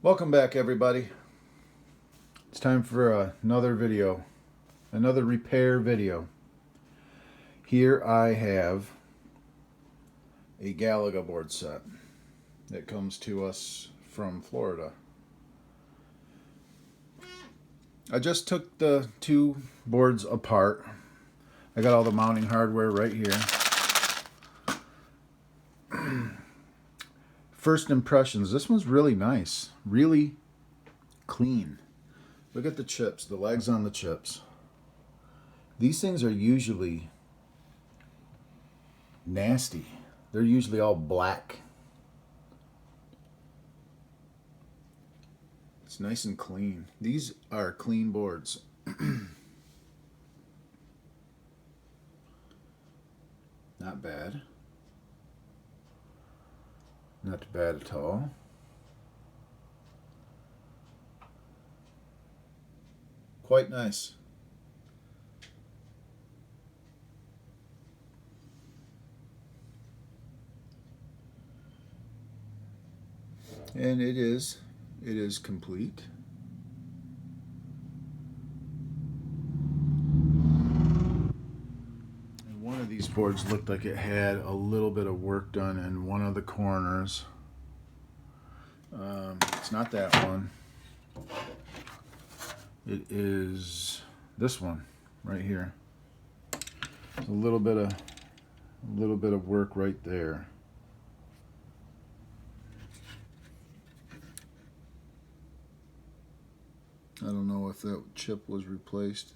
Welcome back, everybody. It's time for another video, another repair video. Here I have a Galaga board set that comes to us from Florida. I just took the two boards apart. I got all the mounting hardware right here. First impressions, this one's really nice, really clean. Look at the chips, the legs on the chips. These things are usually nasty. They're usually all black. It's nice and clean. These are clean boards. Not bad. Not bad at all. Quite nice. And it is complete. And one of these boards looked like it had a little bit of work done in one of the corners. It's not that one. It is this one right here. There's a little bit of work right there. I don't know if that chip was replaced.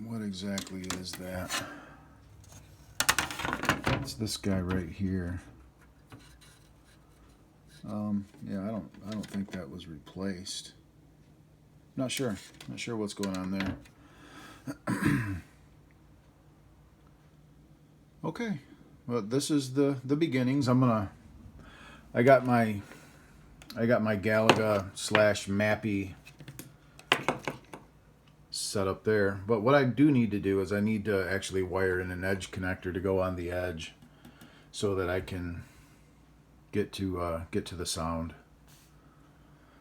What exactly is that? It's this guy right here. Yeah, I don't think that was replaced. Not sure what's going on there. Okay, well, this is the beginnings. I got my Galaga / Mappy set up there, but what I do need to do is I need to actually wire in an edge connector to go on the edge so that I can get to the sound.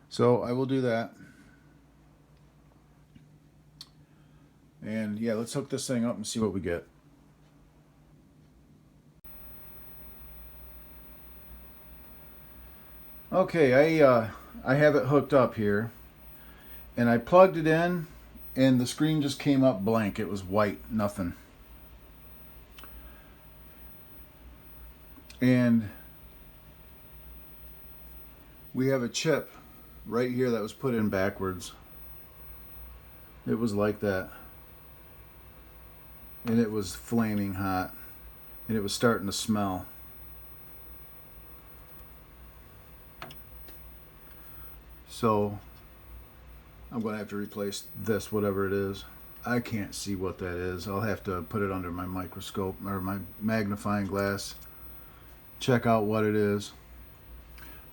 So I will do that. And yeah, let's hook this thing up and see what we get. Okay, I have it hooked up here, and I plugged it in, and the screen just came up blank. It was white, nothing. And we have a chip right here that was put in backwards. It was like that. And it was flaming hot. And it was starting to smell. So I'm going to have to replace this, whatever it is. I can't see what that is. I'll have to put it under my microscope or my magnifying glass. Check out what it is.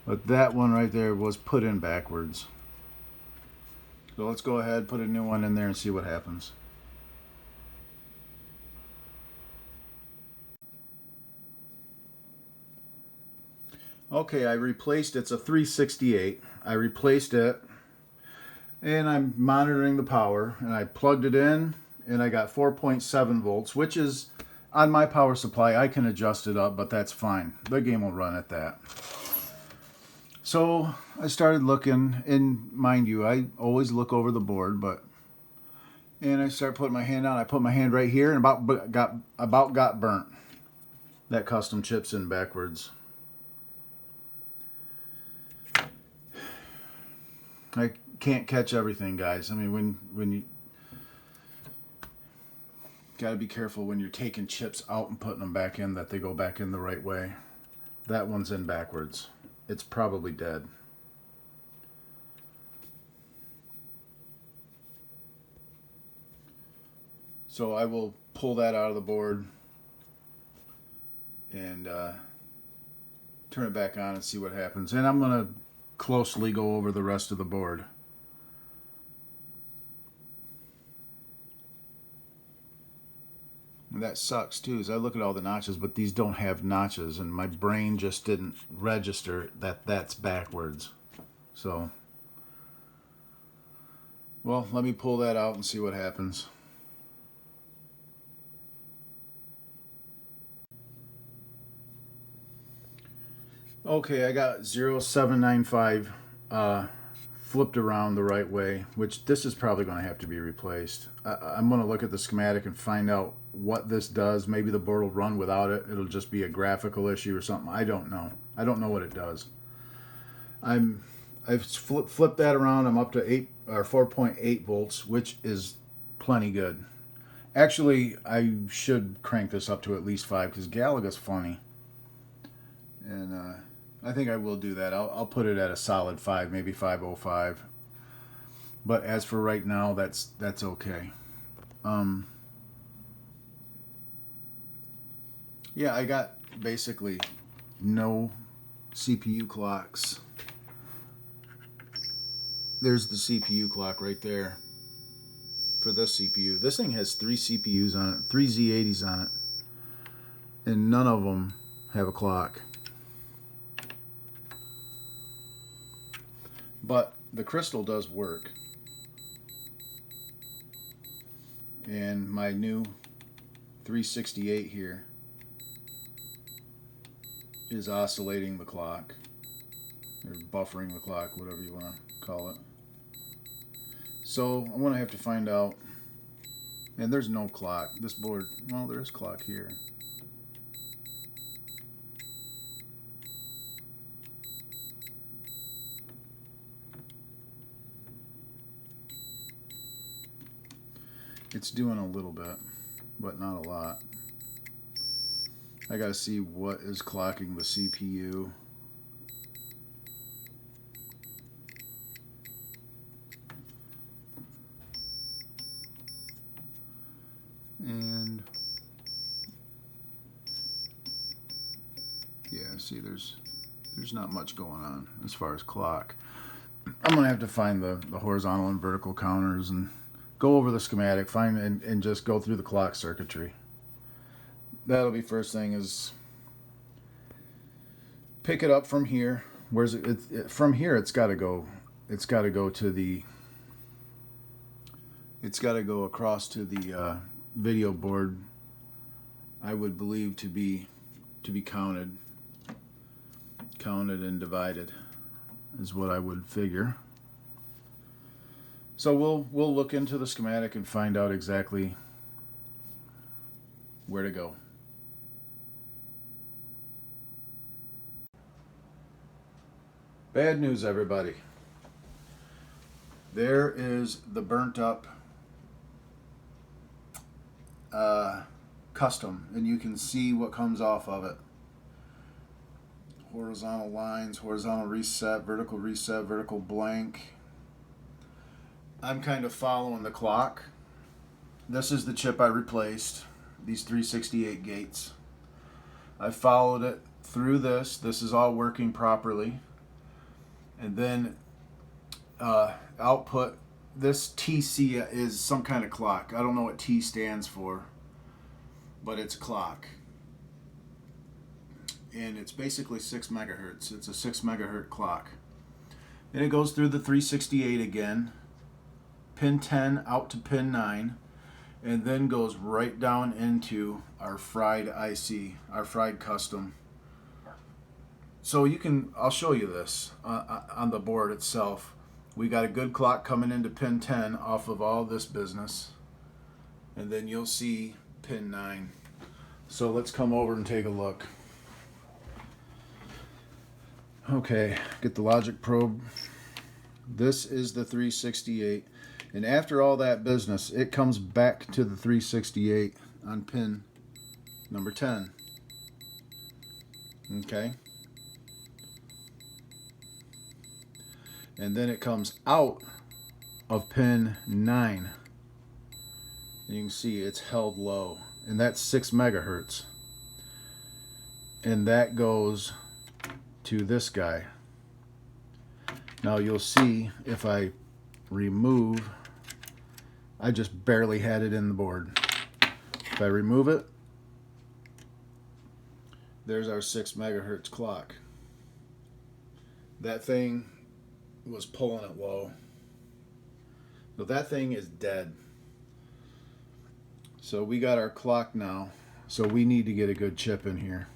But that one right there was put in backwards. So let's go ahead, put a new one in there and see what happens. Okay, I replaced, it's a 368. I replaced it, and I'm monitoring the power, and I plugged it in, and I got 4.7 volts, which is on my power supply. I can adjust it up, but that's fine. The game will run at that. So I started looking, and mind you, I always look over the board, and I started putting my hand on. I put my hand right here, and about got burnt. That custom chip's in backwards. I can't catch everything, guys. I mean, when you gotta be careful when you're taking chips out and putting them back in, that they go back in the right way. That one's in backwards. It's probably dead. So I will pull that out of the board and turn it back on and see what happens. And I'm going to closely go over the rest of the board. And that sucks too, is I look at all the notches, but these don't have notches, and my brain just didn't register that that's backwards. So, well, let me pull that out and see what happens. Okay, I got 0795 flipped around the right way, which this is probably going to have to be replaced. I'm going to look at the schematic and find out what this does. Maybe the board will run without it. It'll just be a graphical issue or something. I don't know. I don't know what it does. I've flipped that around. I'm up to 4.8 volts, which is plenty good. Actually, I should crank this up to at least 5 because Galaga's funny. And I think I will do that. I'll put it at a solid 5, maybe 5.05. But as for right now, that's okay. Yeah, I got basically no CPU clocks. There's the CPU clock right there for this CPU. This thing has 3 CPUs on it, 3 Z80s on it, and none of them have a clock. But the crystal does work. And my new 368 here is oscillating the clock, or buffering the clock, whatever you want to call it. So I'm going to have to find out. And there's no clock. This board, well, there is clock here. It's doing a little bit, but not a lot. I gotta see what is clocking the CPU. And yeah, see, there's not much going on as far as clock. I'm gonna have to find the horizontal and vertical counters and go over the schematic, find and just go through the clock circuitry. That'll be first thing, is pick it up from here. Where's it? From here, it's got to go. It's got to go to the. It's got to go across to the video board. I would believe to be counted and divided is what I would figure. So we'll look into the schematic and find out exactly where to go. Bad news, everybody. There is the burnt up custom, and you can see what comes off of it. Horizontal lines, horizontal reset, vertical blank. I'm kind of following the clock. This is the chip I replaced, these 368 gates. I followed it through this. This is all working properly. And then output, this TC is some kind of clock. I don't know what T stands for, but it's a clock. And it's basically 6 megahertz. It's a 6 megahertz clock. Then it goes through the 368 again, pin 10 out to pin 9, and then goes right down into our fried IC, our fried custom. So you can, I'll show you this on the board itself. We got a good clock coming into pin 10 off of all this business, and then you'll see pin 9. So let's come over and take a look. Okay, get the logic probe. This is the 368, and after all that business, it comes back to the 368 on pin number 10. Okay, and then it comes out of pin 9, and you can see it's held low, and that's 6 megahertz, and that goes to this guy. Now you'll see if I remove, I just barely had it in the board, If I remove it, there's our 6 megahertz clock. That thing was pulling it low. So that thing is dead. So we got our clock now. So we need to get a good chip in here.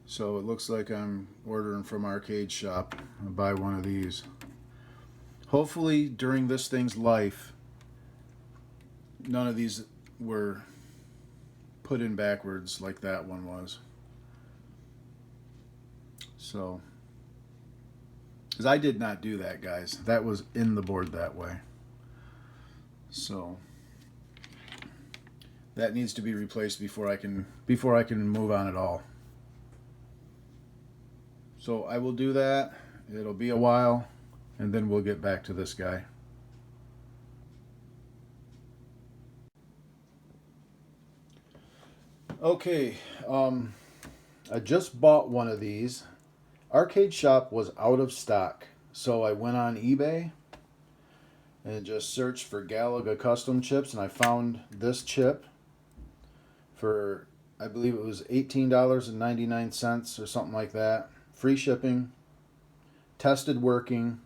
So it looks like I'm ordering from Arcade Shop. I'll buy one of these. Hopefully during this thing's life, none of these were put in backwards like that one was. So, because I did not do that, guys. That was in the board that way. So that needs to be replaced before I can move on at all. So I will do that. It'll be a while, and then we'll get back to this guy. Okay, I just bought one of these. Arcade Shop was out of stock, so I went on eBay and just searched for Galaga custom chips, and I found this chip for, I believe it was $18.99 or something like that. Free shipping, tested working,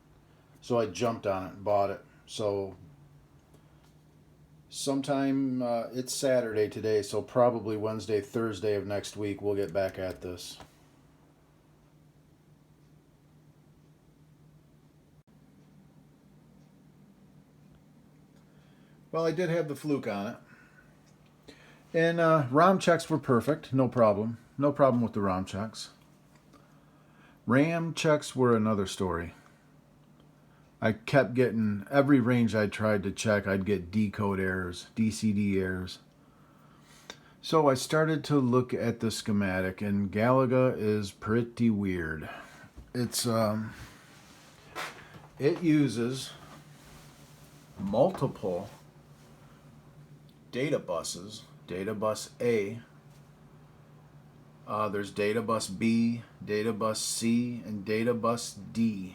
so I jumped on it and bought it. So sometime, it's Saturday today, so probably Wednesday, Thursday of next week we'll get back at this. Well, I did have the fluke on it. And ROM checks were perfect, no problem. No problem with the ROM checks. RAM checks were another story. I kept getting, every range I tried to check, I'd get decode errors, DCD errors. So I started to look at the schematic, and Galaga is pretty weird. It's, it uses multiple data buses. Data bus A, there's data bus B, data bus C, and data bus D.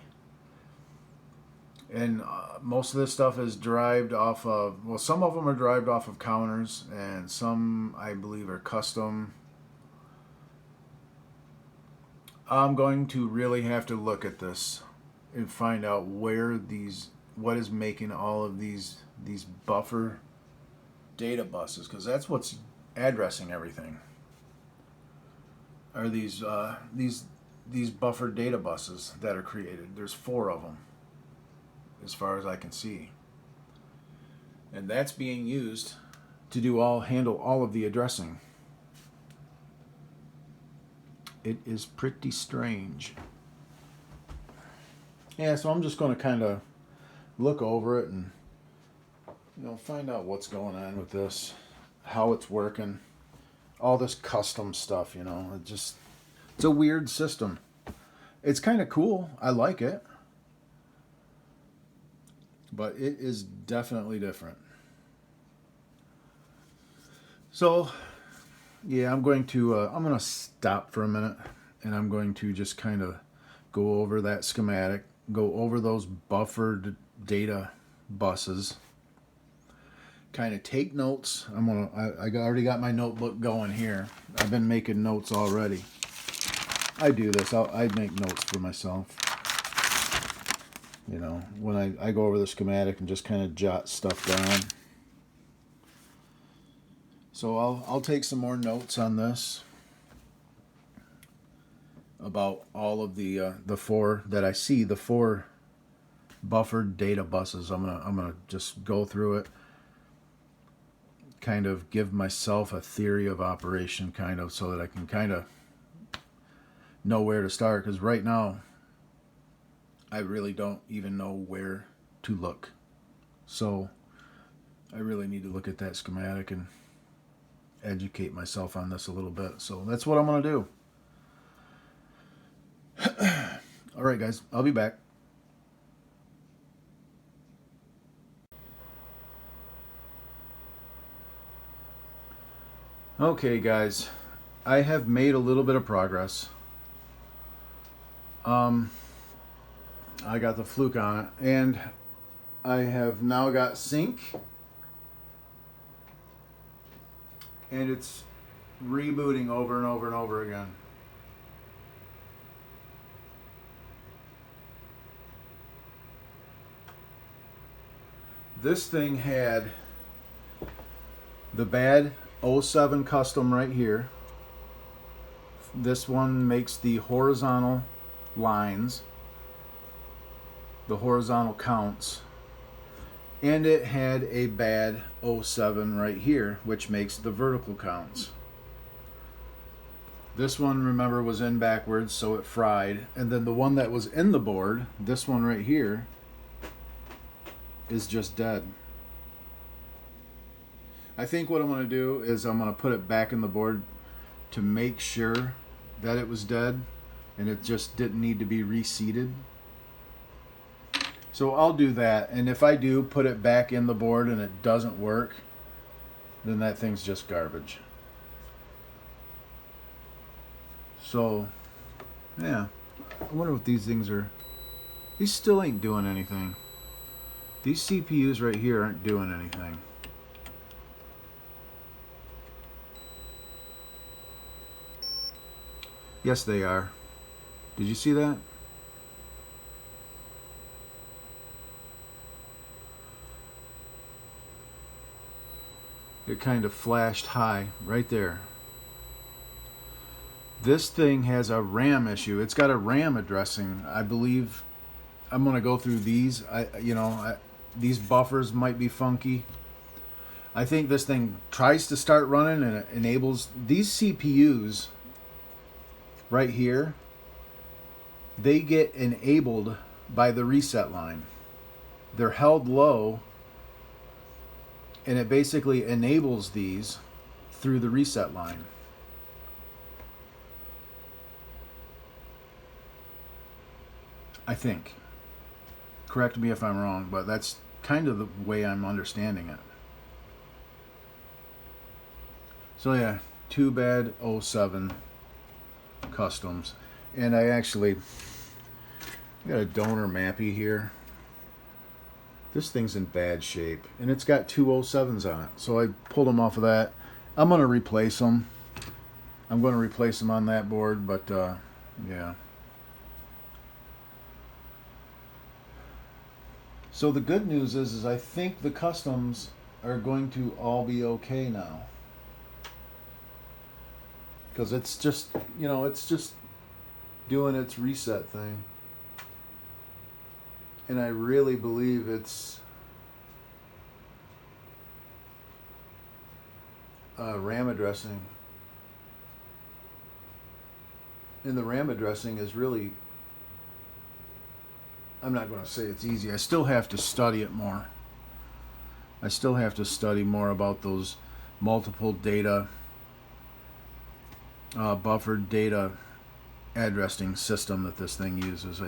And most of this stuff is derived off of, well, some of them are derived off of counters, and some, I believe, are custom. I'm going to really have to look at this and find out where these, what is making all of these buffer data buses, because that's what's addressing everything. Are these buffered data buses that are created? There's 4 of them, as far as I can see, and that's being used to handle all of the addressing. It is pretty strange. Yeah, so I'm just going to kind of look over it and find out what's going on with this, how it's working, all this custom stuff, it's a weird system. It's kind of cool. I like it. But it is definitely different. So, yeah, I'm going to stop for a minute, and I'm going to just kind of go over that schematic, go over those buffered data buses, kind of take notes. I already got my notebook going here. I've been making notes already. I do this. I make notes for myself. When I go over the schematic and just kind of jot stuff down. So I'll take some more notes on this about all of the 4 that I see, the 4 buffered data buses. I'm gonna just go through it, kind of give myself a theory of operation, kind of, so that I can kind of know where to start, because right now I really don't even know where to look. So I really need to look at that schematic and educate myself on this a little bit. So that's what I'm going to do. All right, guys, I'll be back. Okay, guys, I have made a little bit of progress. I got the fluke on it, and I have now got sync, and it's rebooting over and over and over again. This thing had the bad 07 custom right here. This one makes the horizontal lines, the horizontal counts, and it had a bad 07 right here, which makes the vertical counts. This one, remember, was in backwards, so it fried. And then the one that was in the board, this one right here, is just dead. I think what I'm going to do is I'm going to put it back in the board to make sure that it was dead and it just didn't need to be reseated. So I'll do that, and if I do put it back in the board and it doesn't work, then that thing's just garbage. So, yeah, I wonder what these things are. These still ain't doing anything. These CPUs right here aren't doing anything. Yes, they are. Did you see that? It kind of flashed high right there. This thing has a RAM issue. It's got a RAM addressing. I believe I'm going to go through these. These buffers might be funky. I think this thing tries to start running and it enables these CPUs right here. They get enabled by the reset line. They're held low, and it basically enables these through the reset line. I think. Correct me if I'm wrong, but that's kind of the way I'm understanding it. So yeah, too bad 07 customs. And I got a donor mappy here. This thing's in bad shape, and it's got two 07s on it. So I pulled them off of that. I'm going to replace them. I'm going to replace them on that board, but yeah. So the good news is I think the customs are going to all be okay now. Because it's just, it's just doing its reset thing. And I really believe it's RAM addressing. And the RAM addressing is really, I'm not going to say it's easy. I still have to study it more. I still have to study more about those multiple data, buffered data addressing system that this thing uses.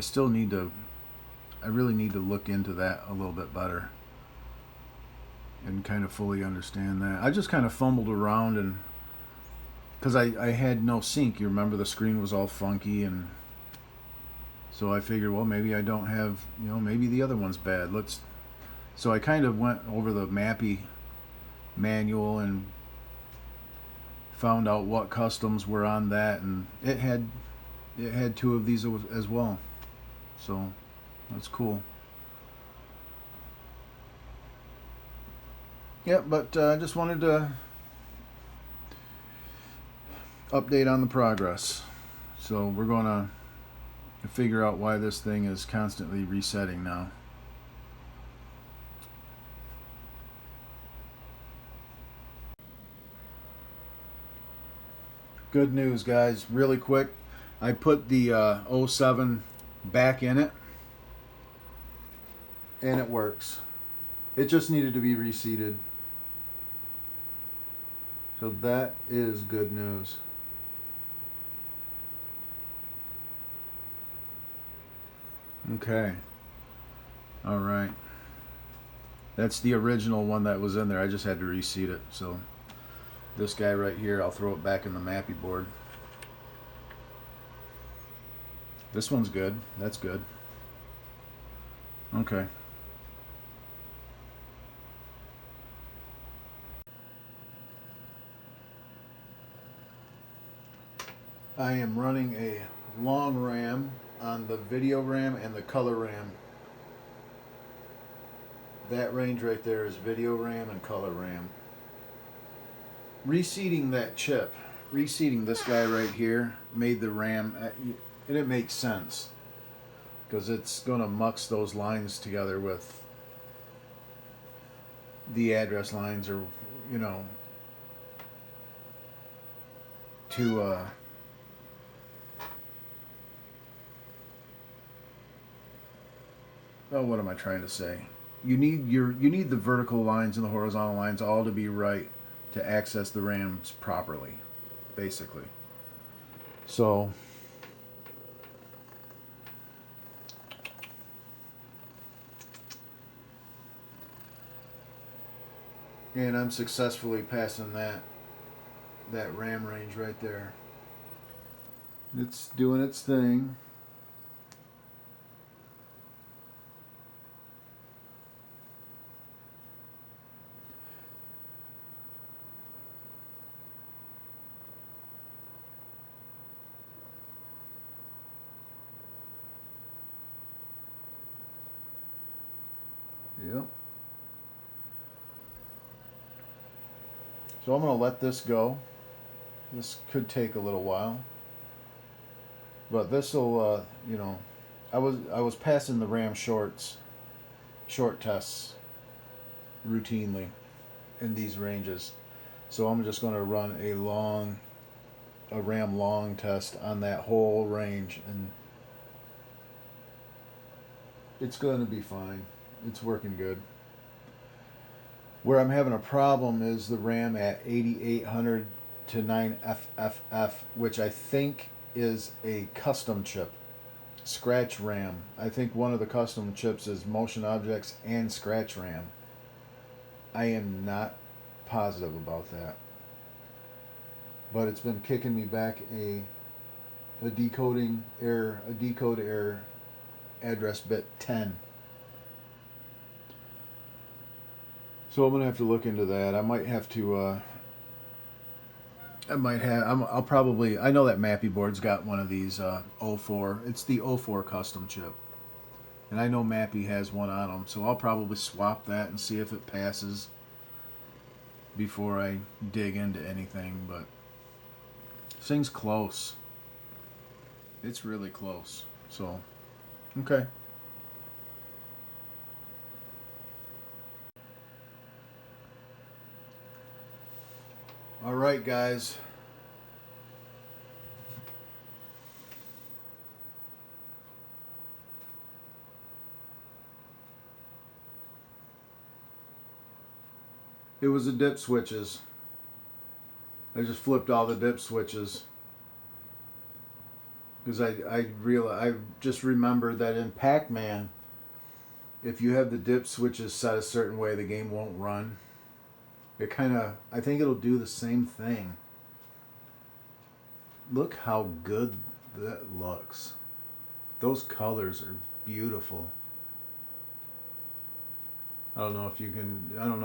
I really need to look into that a little bit better and kind of fully understand that. I just kind of fumbled around, and because I had no sync. You remember the screen was all funky, and so I figured, well, maybe I don't have, maybe the other one's bad. So I kind of went over the MAPI manual and found out what customs were on that, and it had two of these as well. So that's cool. Yeah, but I just wanted to update on the progress. So we're going to figure out why this thing is constantly resetting now. Good news, guys. Really quick, I put the 07 back in it, and it works. It just needed to be reseated. So that is good news. Okay. All right. That's the original one that was in there. I just had to reseat it. So this guy right here, I'll throw it back in the MAPI board. This one's good. That's good. Okay. I am running a long RAM on the video RAM and the color RAM. That range right there is video RAM and color RAM. Reseating that chip, reseating this guy right here, made the RAM, and it makes sense because it's going to mux those lines together with the address lines, or you know, to oh, what am I trying to say? You need the vertical lines and the horizontal lines all to be right to access the RAMs properly, basically. So and I'm successfully passing that RAM range right there. It's doing its thing. Yep. So I'm going to let this go. This could take a little while, but this will, you know, I was passing the RAM short tests routinely in these ranges, so I'm just going to run a RAM long test on that whole range, and it's going to be fine. It's working good. Where I'm having a problem is the RAM at 8800 to 9FFF, which I think is a custom chip. Scratch RAM. I think one of the custom chips is Motion Objects and Scratch RAM. I am not positive about that. But it's been kicking me back a decode error, address bit 10. So I'm going to have to look into that. I might have to I know that Mappy board's got one of these 04. It's the 04 custom chip. And I know Mappy has one on them, so I'll probably swap that and see if it passes before I dig into anything, but this thing's close. It's really close. So, okay. All right, guys. It was the dip switches. I just flipped all the dip switches because I just remembered that in Pac-Man, if you have the dip switches set a certain way, the game won't run. I think it'll do the same thing. Look how good that looks. Those colors are beautiful. I don't know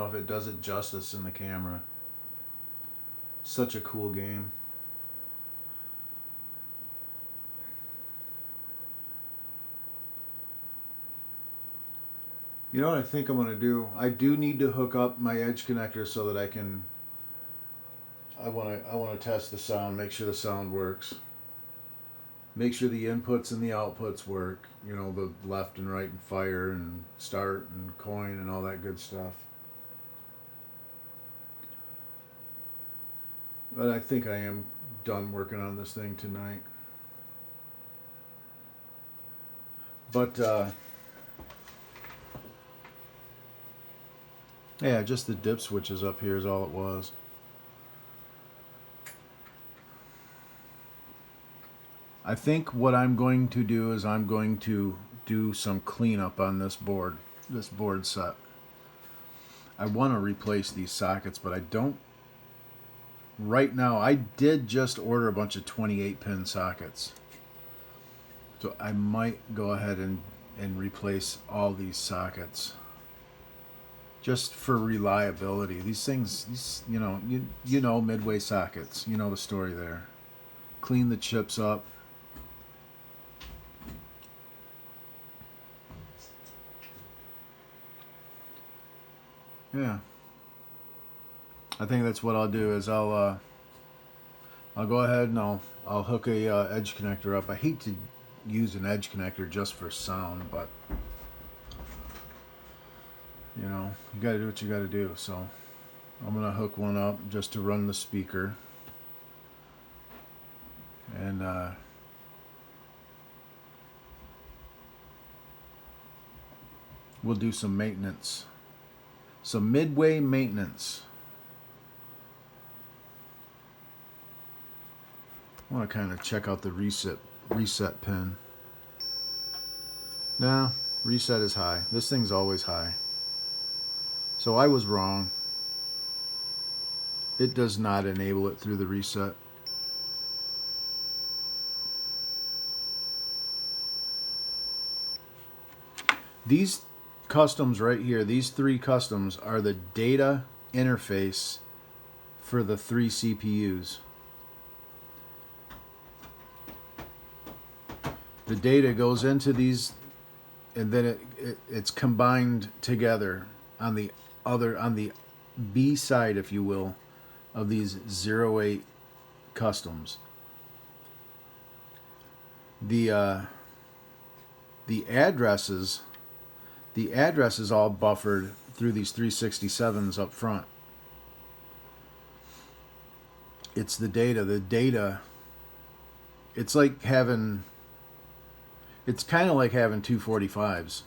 if it does it justice in the camera. Such a cool game. You know what I think I'm going to do? I do need to hook up my edge connector so that I want to test the sound, make sure the sound works. Make sure the inputs and the outputs work. You know, the left and right and fire and start and coin and all that good stuff. But I think I am done working on this thing tonight. But yeah, just the dip switches up here is all it was. I think what I'm going to do is I'm going to do some cleanup on this board set. I want to replace these sockets, but I don't right now. I did just order a bunch of 28-pin sockets, so I might go ahead and replace all these sockets just for reliability. These things, you know Midway sockets, you know the story there. clean the chips up. Yeah, I think that's what I'll do is I'll go ahead and I'll hook a edge connector up. I hate to use an edge connector just for sound, but you know, you got to do what you got to do. So I'm gonna hook one up just to run the speaker, and we'll do some maintenance, some Midway maintenance. I want to kind of check out the reset pin. No, reset is high. This thing's always high. So I was wrong. It does not enable it through the reset. These customs right here, these 3 customs are the data interface for the 3 CPUs. The data goes into these, and then it's combined together on the B side, if you will, of these 08 customs. The addresses all buffered through these 367s up front. It's the data. The data. It's like having. It's kind of like having 245s,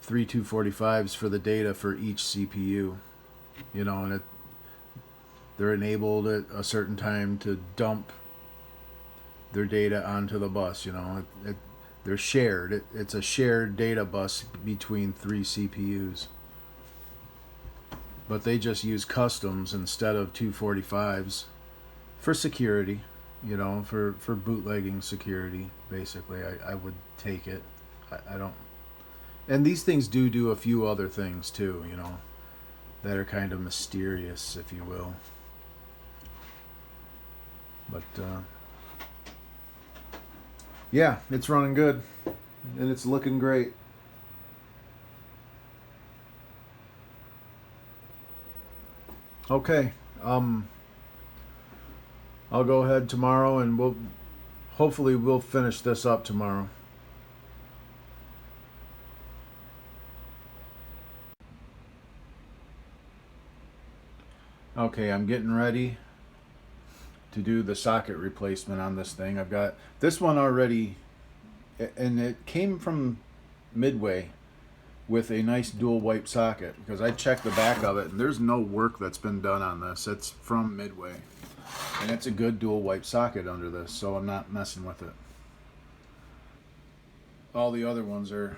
3 245s for the data for each CPU, you know, and they're enabled at a certain time to dump their data onto the bus, you know. They're shared. It's a shared data bus between 3 CPUs. But they just use customs instead of 245s for security. You know, for bootlegging security, basically, I would take it. I don't... And these things do a few other things, too, you know, that are kind of mysterious, if you will. But, yeah, it's running good. And it's looking great. Okay, I'll go ahead tomorrow and hopefully we'll finish this up tomorrow. Okay, I'm getting ready to do the socket replacement on this thing. I've got this one already, and it came from Midway with a nice dual wipe socket, because I checked the back of it and there's no work that's been done on this. It's from Midway. And it's a good dual wipe socket under this, so I'm not messing with it. All the other ones are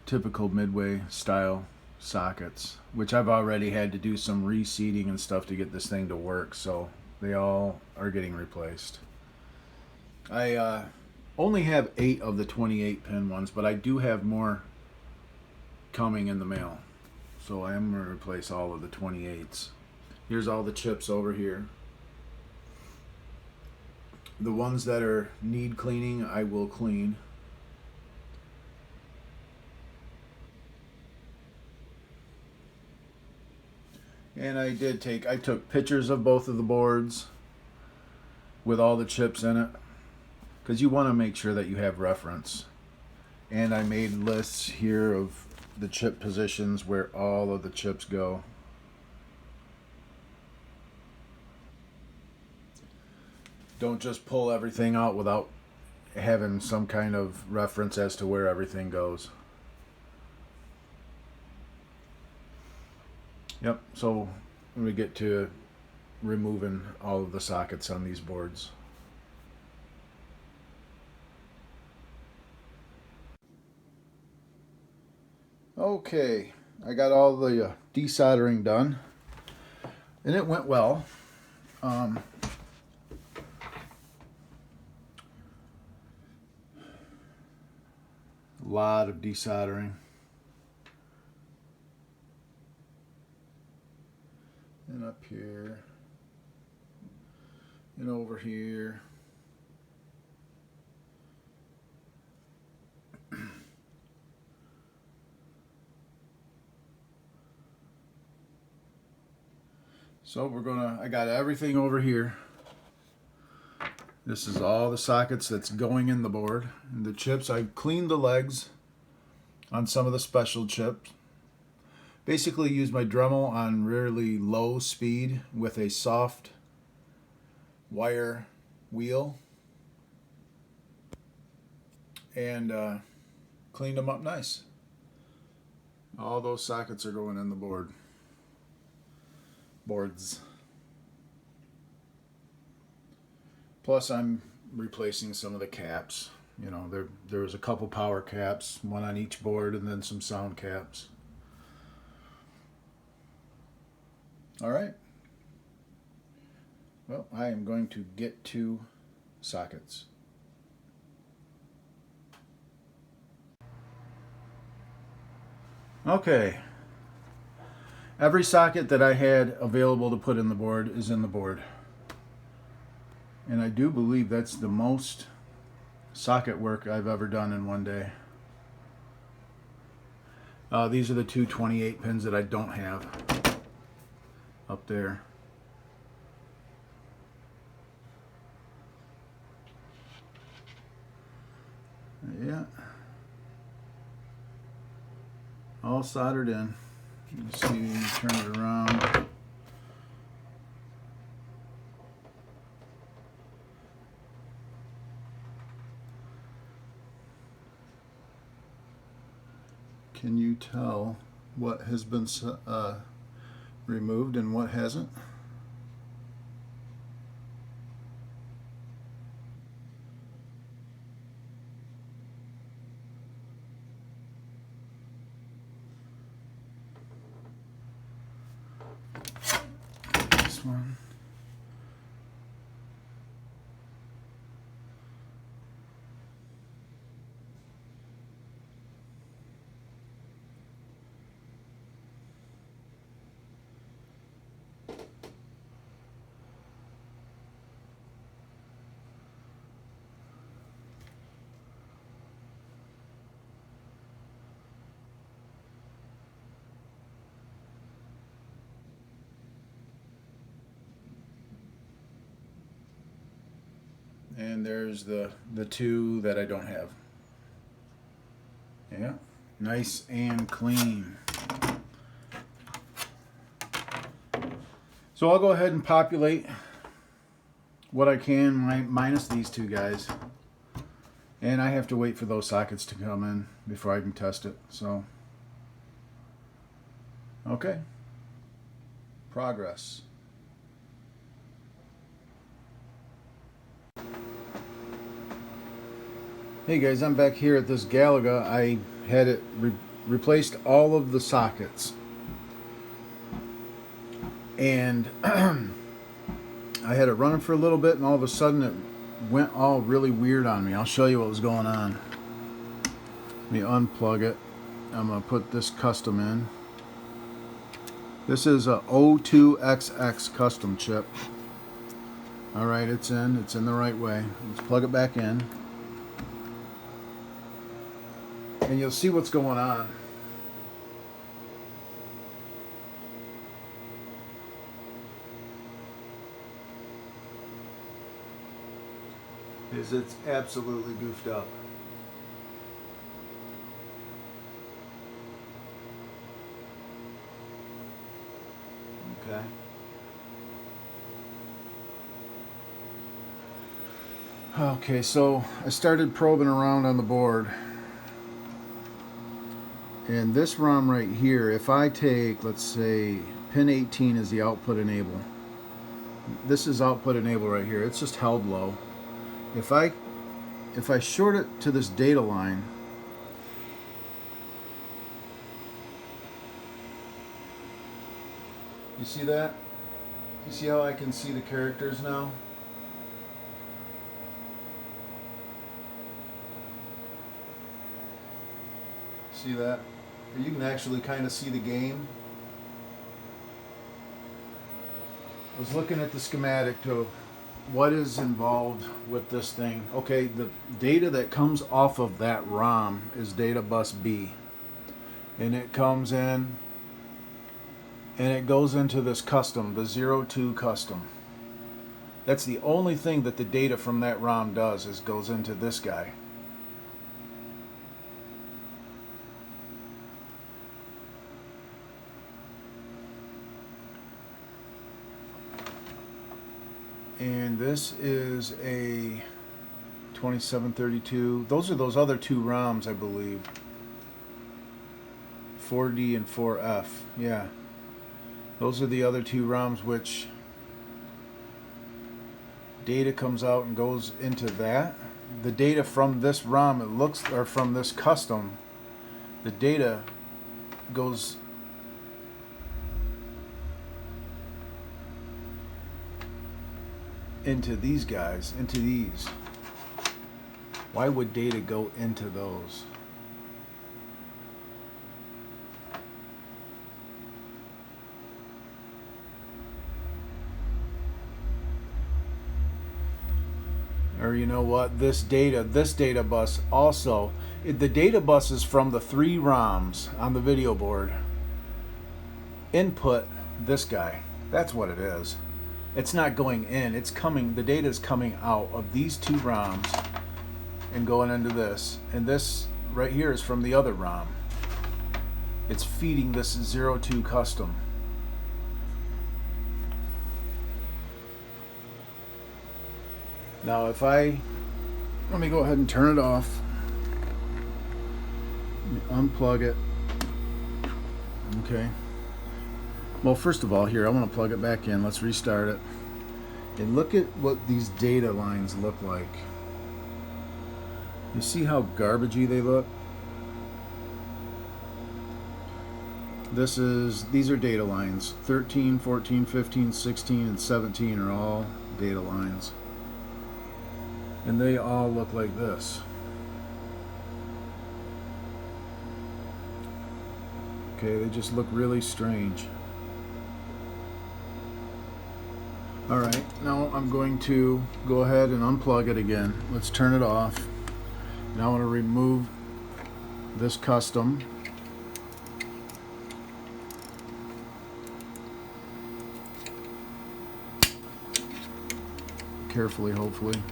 typical Midway style sockets, which I've already had to do some reseating and stuff to get this thing to work, so they all are getting replaced. I only have 8 of the 28 pin ones, but I do have more coming in the mail, so I am going to replace all of the 28s. Here's all the chips over here. The ones that need cleaning, I will clean. And I took pictures of both of the boards with all the chips in it, because you want to make sure that you have reference. And I made lists here of the chip positions where all of the chips go. Don't just pull everything out without having some kind of reference as to where everything goes. Yep, so we get to removing all of the sockets on these boards. Okay, I got all the desoldering done, and it went well. A lot of desoldering. And up here. And over here. So I got everything over here. This is all the sockets that's going in the board. And the chips, I cleaned the legs on some of the special chips. Basically use my Dremel on really low speed with a soft wire wheel. And cleaned them up nice. All those sockets are going in the boards. Plus I'm replacing some of the caps. You know, there was a couple power caps, one on each board, and then some sound caps. All right. Well, I am going to get to sockets. Okay. Every socket that I had available to put in the board is in the board. And I do believe that's the most socket work I've ever done in one day. These are the two 28 pins that I don't have up there. Yeah. All soldered in. Let's see, turn it around. Can you tell what has been removed and what hasn't? This one. And there's the two that I don't have. Yeah, nice and clean. So I'll go ahead and populate what I can minus these two guys. And I have to wait for those sockets to come in before I can test it. So, okay. Progress. Hey guys, I'm back here at this Galaga. I had it replaced all of the sockets. And I had it running for a little bit, and all of a sudden it went all really weird on me. I'll show you what was going on. Let me unplug it. I'm going to put this custom in. This is a O2XX custom chip. Alright, it's in the right way. Let's plug it back in. And you'll see what's going on. It's absolutely goofed up. Okay. Okay, so I started probing around on the board. And this ROM right here, if I take, let's say, pin 18 is the output enable. This is output enable right here. It's just held low. If I short it to this data line, you see that? You see how I can see the characters now? See that? You can actually kind of see the game. I was looking at the schematic to what is involved with this thing. Okay, the data that comes off of that ROM is data bus B. And it comes in and it goes into this custom, the 02 custom. That's the only thing that the data from that ROM does, is goes into this guy. And this is a 2732. Those are those other two ROMs, I believe. 4D and 4F. Yeah. Those are the other two ROMs, which data comes out and goes into that. The data from this ROM, it looks, or from this custom, the data goes into these guys, into these. Why would data go into those? Or you know what, this data bus also, the data bus is from the three ROMs on the video board. Input this guy. That's what it is. It's not going in, it's coming, the data is coming out of these two ROMs and going into this. And this right here is from the other ROM. It's feeding this 02 custom. Now if let me go ahead and turn it off. Unplug it. Okay. Well, first of all, here, I want to plug it back in. Let's restart it. And look at what these data lines look like. You see how garbagey they look? These are data lines. 13, 14, 15, 16, and 17 are all data lines. And they all look like this. Okay, they just look really strange. Alright, now I'm going to go ahead and unplug it again. Let's turn it off. Now I want to remove this custom. Carefully, hopefully.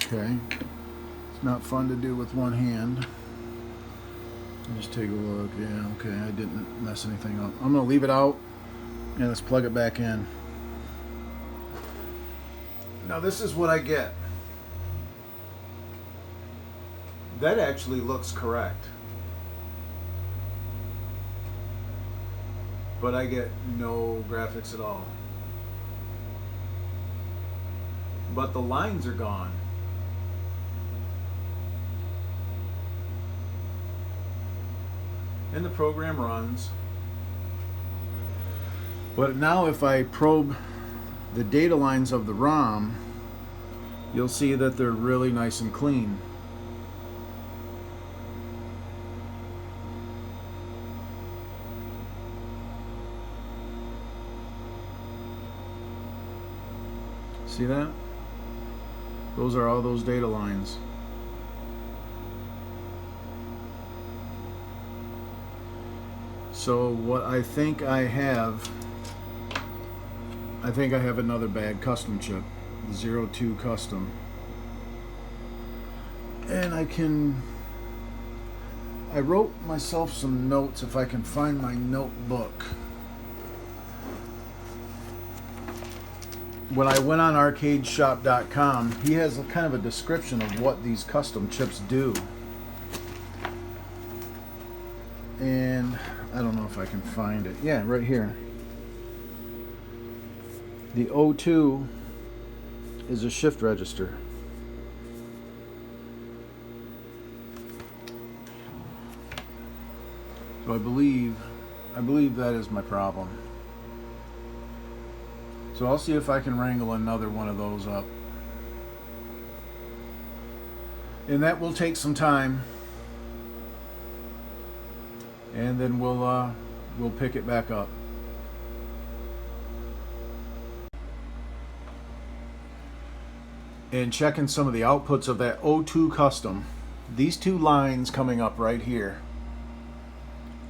Okay. It's not fun to do with one hand. Just take a look. Yeah, okay, I didn't mess anything up. I'm going to leave it out. And let's plug it back in. Now this is what I get. That actually looks correct. But I get no graphics at all. But the lines are gone. And the program runs. But now if I probe the data lines of the ROM, you'll see that they're really nice and clean. See that? Those are all those data lines. So what I think I have another bad custom chip, 02 custom. And I wrote myself some notes if I can find my notebook. When I went on arcadeshop.com, he has a kind of a description of what these custom chips do. And I don't know if I can find it. Yeah, right here. The O2 is a shift register. So I believe that is my problem. So I'll see if I can wrangle another one of those up. And that will take some time. And then we'll pick it back up. And checking some of the outputs of that O2 custom, these two lines coming up right here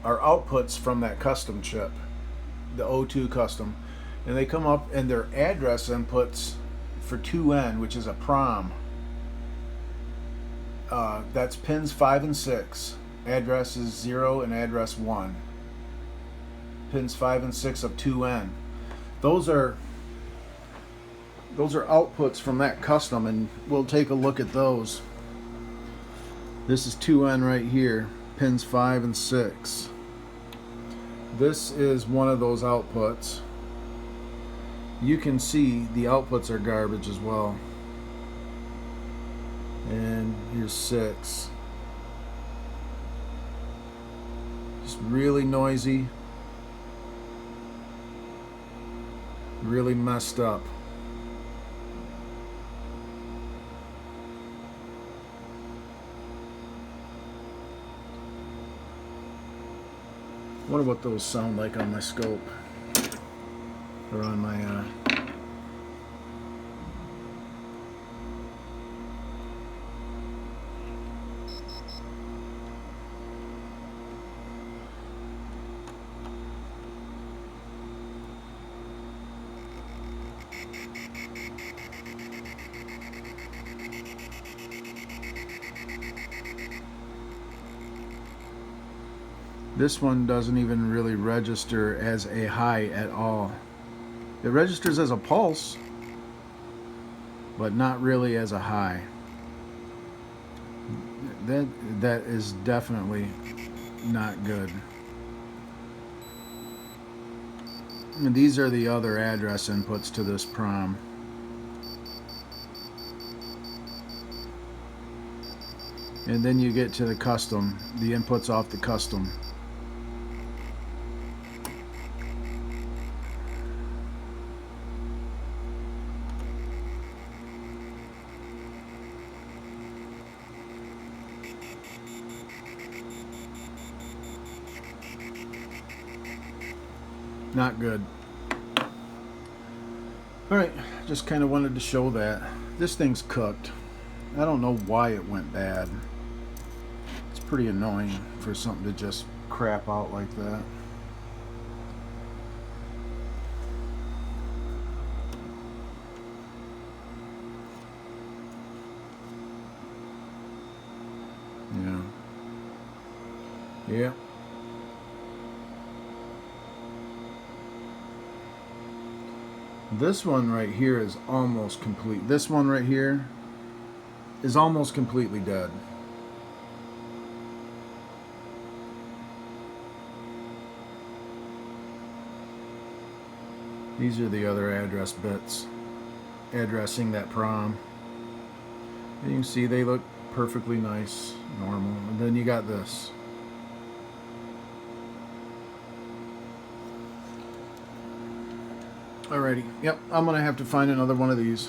are outputs from that custom chip, the O2 custom, and they come up and they're address inputs for 2N, which is a PROM. That's pins 5 and 6. Address is 0 and address 1. Pins 5 and 6 of 2N. Those are outputs from that custom, and we'll take a look at those. This is 2N right here, pins 5 and 6. This is one of those outputs. You can see the outputs are garbage as well. And here's 6. Just really noisy. Really messed up. I wonder what those sound like on my scope or on my This one doesn't even really register as a high at all. It registers as a pulse, but not really as a high. That is definitely not good. And these are the other address inputs to this PROM. And then you get to the custom, the inputs off the custom. Not good. Alright, just kind of wanted to show that. This thing's cooked. I don't know why it went bad. It's pretty annoying for something to just crap out like that. Yeah. Yeah. This one right here is almost complete. This one right here is almost completely dead. These are the other address bits addressing that PROM. And you can see they look perfectly nice, normal. And then you got this. Alrighty, yep, I'm gonna have to find another one of these.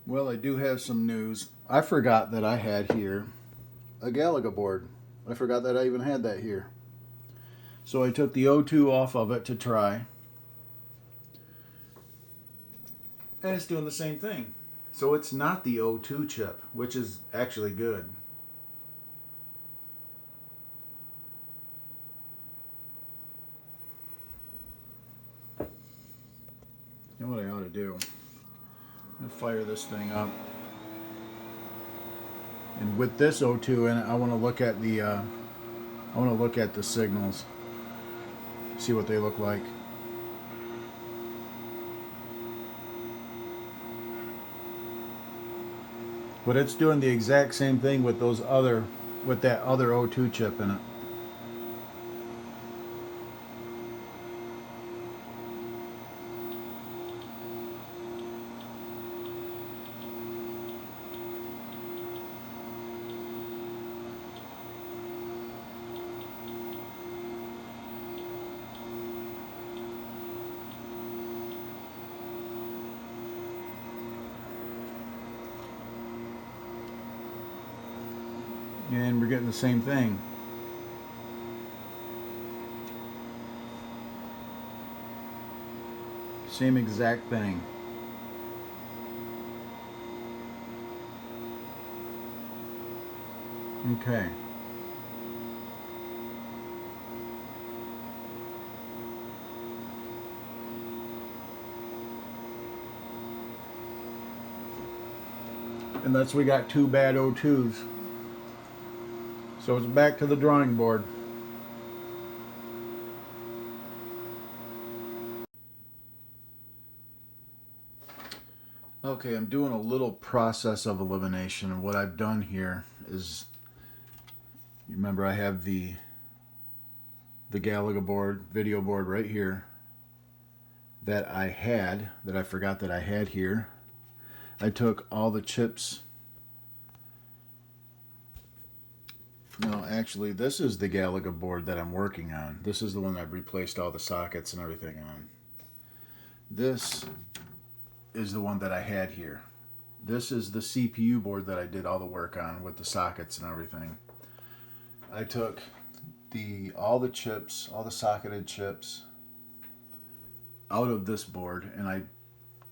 Well, I do have some news. I forgot that I had here a Galaga board. I forgot that I even had that here. So I took the O2 off of it to try. And it's doing the same thing. So it's not the O2 chip, which is actually good. You know what I ought to do? I'm gonna fire this thing up, and with this O2 in it, I want to look at the signals, see what they look like. But it's doing the exact same thing with that other O2 chip in it. And we're getting the same thing. Same exact thing. Okay. And thus we got two bad O2s. So it's back to the drawing board. Okay, I'm doing a little process of elimination, and what I've done here is, you remember I have the Galaga board, video board right here that I forgot that I had here. I took all the chips. No, actually, this is the Galaga board that I'm working on. This is the one I've replaced all the sockets and everything on. This is the one that I had here. This is the CPU board that I did all the work on with the sockets and everything. I took all the chips, all the socketed chips out of this board, and I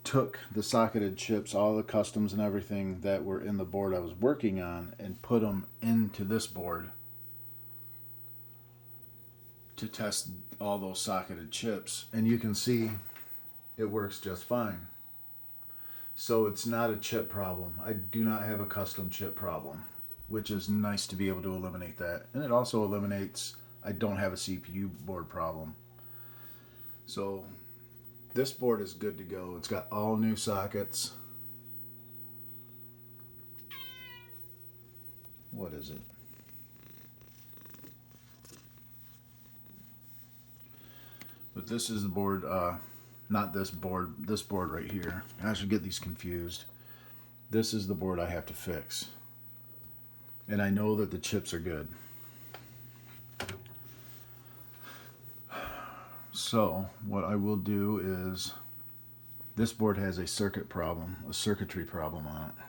took the socketed chips, all the customs and everything that were in the board I was working on, and put them into this board to test all those socketed chips. And you can see it works just fine. So it's not a chip problem. I do not have a custom chip problem, which is nice to be able to eliminate that. And it also eliminates, I don't have a CPU board problem. So this board is good to go. It's got all new sockets. What is it? But this is the board, not this board right here. I should get these confused. This is the board I have to fix. And I know that the chips are good. So what I will do is, this board has a circuitry problem on it.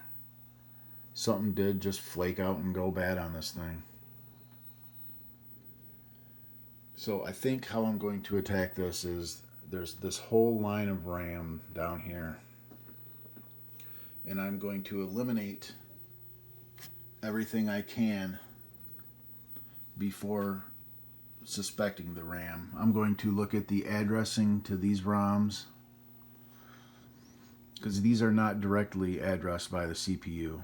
Something did just flake out and go bad on this thing. So I think how I'm going to attack this is, there's this whole line of RAM down here, and I'm going to eliminate everything I can before suspecting the RAM. I'm going to look at the addressing to these ROMs, because these are not directly addressed by the CPU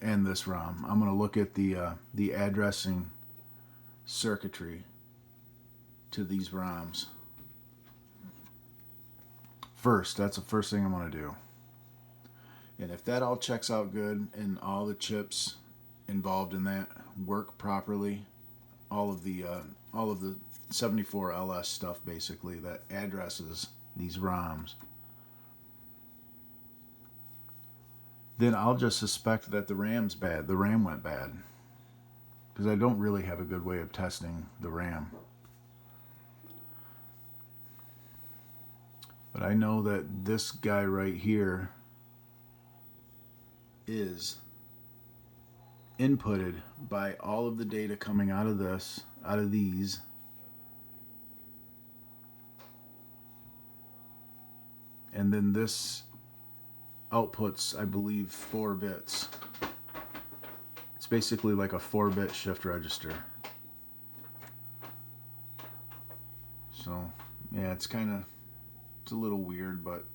and this ROM. I'm going to look at the addressing circuitry to these ROMs first. That's the first thing I'm going to do. And if that all checks out good and all the chips involved in that work properly, all of the 74LS stuff basically that addresses these ROMs, then I'll just suspect that the RAM's bad. The RAM went bad, because I don't really have a good way of testing the RAM. But I know that this guy right here is inputted by all of the data coming out of these. And then this outputs, I believe, 4 bits. It's basically like a 4-bit shift register. So, yeah, it's a little weird, but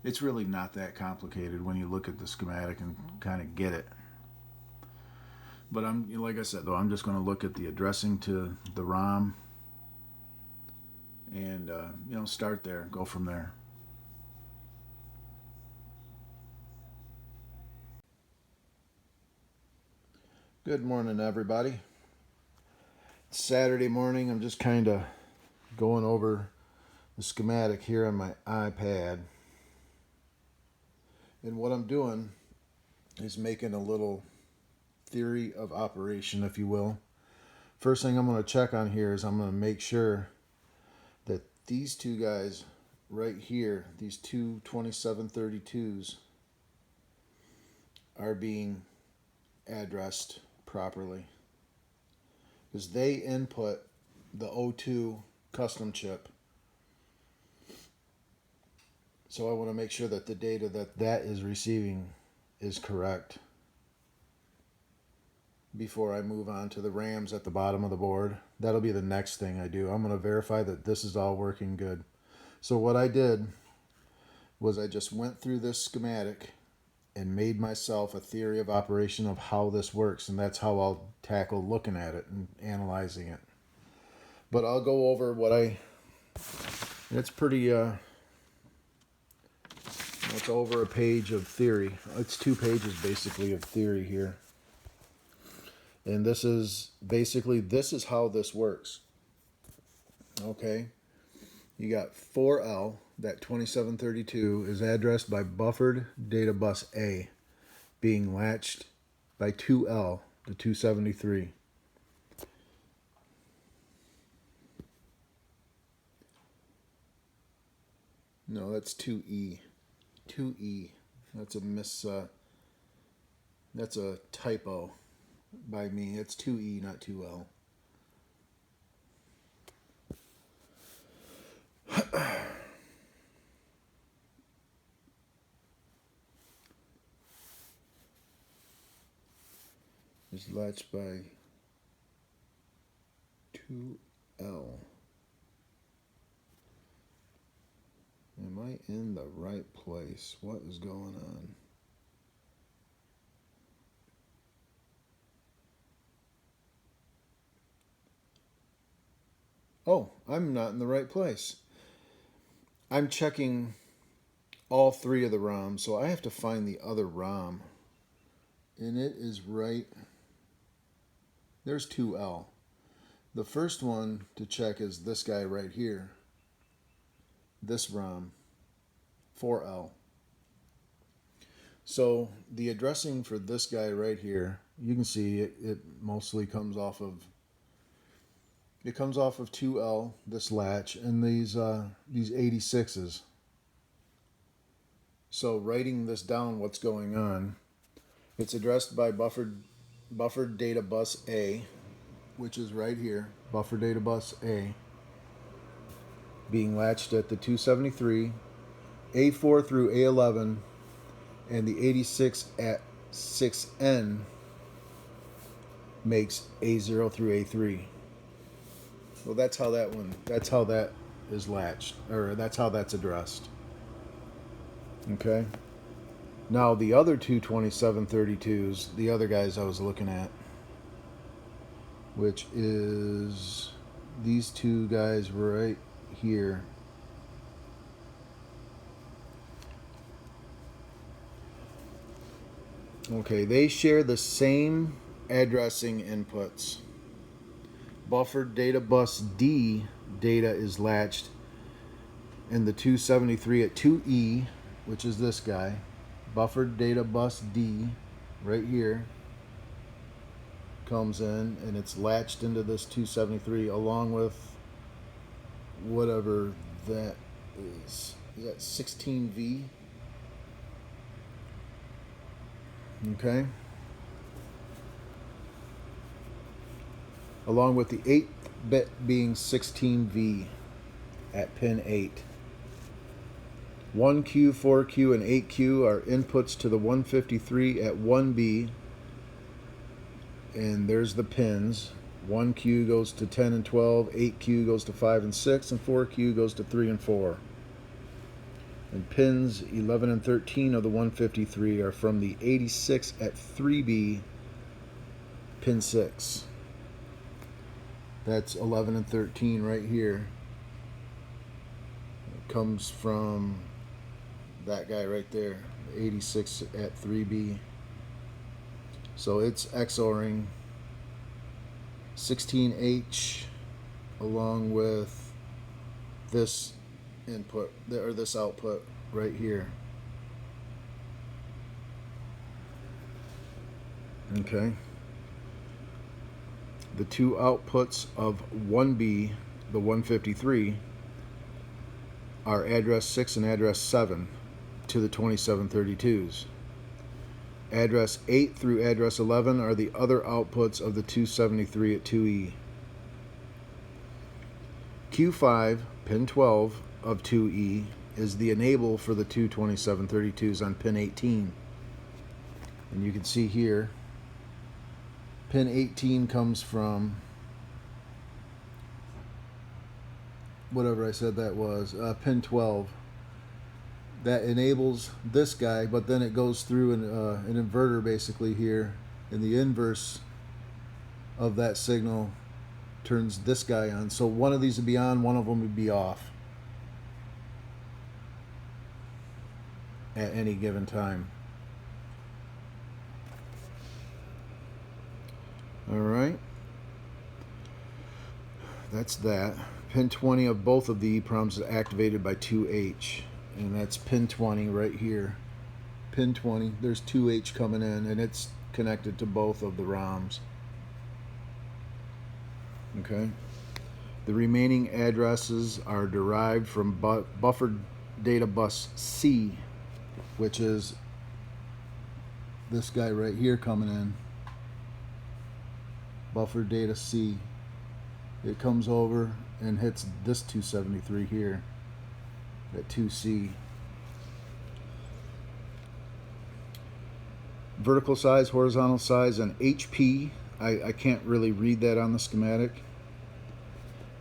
it's really not that complicated when you look at the schematic and kind of get it. But like I said, though, I'm just going to look at the addressing to the ROM and start there, go from there. Good morning, everybody. It's Saturday morning. I'm just kind of going over the schematic here on my iPad. And what I'm doing is making a little theory of operation, if you will. First thing I'm going to check on here is I'm going to make sure that these two guys right here, these two 2732s, are being addressed properly, because they input the O2 custom chip. So I want to make sure that the data that is receiving is correct. before I move on to the RAMs at the bottom of the board. That'll be the next thing I do. I'm going to verify that this is all working good. So what I did was I just went through this schematic and made myself a theory of operation of how this works, and that's how I'll tackle looking at it and analyzing it. But I'll go over what it's pretty, it's over a page of theory. It's 2 pages basically of theory here. And this is basically, this is how this works. Okay. You got 4L, that 2732 is addressed by buffered data bus A, being latched by 2L, the 273. No, that's 2E. 2E. That's a typo by me. It's 2E, not 2L. Is latched by 2L. Am I in the right place? What is going on? Oh, I'm not in the right place. I'm checking all 3 of the ROMs, so I have to find the other ROM. And it is right. There's 2L. The first one to check is this guy right here. This ROM, 4L. So the addressing for this guy right here, you can see it mostly comes off of 2L, this latch, and these 86s. So writing this down, what's going on, it's addressed by buffered data bus A, which is right here, buffer data bus A, being latched at the 273, A4 through A11, and the 86 at 6N makes A0 through A3. Well, that's how that is latched, or that's how that's addressed. Okay. Now the other 2 2732s, the other guys I was looking at, which is these 2 guys right here. Okay, they share the same addressing inputs. Buffered data bus D data is latched in the 273 at 2E, which is this guy. Buffered data bus D right here comes in, and it's latched into this 273 along with whatever that is. Is that 16V? Okay. Along with the 8th bit being 16V at pin 8. 1Q, 4Q, and 8Q are inputs to the 153 at 1B. And there's the pins. 1Q goes to 10 and 12, 8Q goes to 5 and 6, and 4Q goes to 3 and 4. And pins 11 and 13 of the 153 are from the 86 at 3B, pin 6. That's 11 and 13 right here. It comes from that guy right there, 86 at 3B. So it's XORing 16H along with this input, or this output right here. Okay. The 2 outputs of 1B, the 153, are address 6 and address 7 to the 2732s. Address 8 through address 11 are the other outputs of the 273 at 2E. Q5, pin 12 of 2E, is the enable for the 2 2732s on pin 18. And you can see here Pin 18 comes from whatever I said that was, pin 12. That enables this guy, but then it goes through an inverter basically here, and the inverse of that signal turns this guy on. So one of these would be on, one of them would be off at any given time. All right, that's that. Pin 20 of both of the EPROMs is activated by 2H, and that's pin 20 right here. Pin 20, there's 2H coming in, and it's connected to both of the ROMs. Okay. The remaining addresses are derived from buffer data bus C, which is this guy right here coming in. Buffer data C. It comes over and hits this 273 here at 2C. Vertical size, horizontal size, and HP. I can't really read that on the schematic.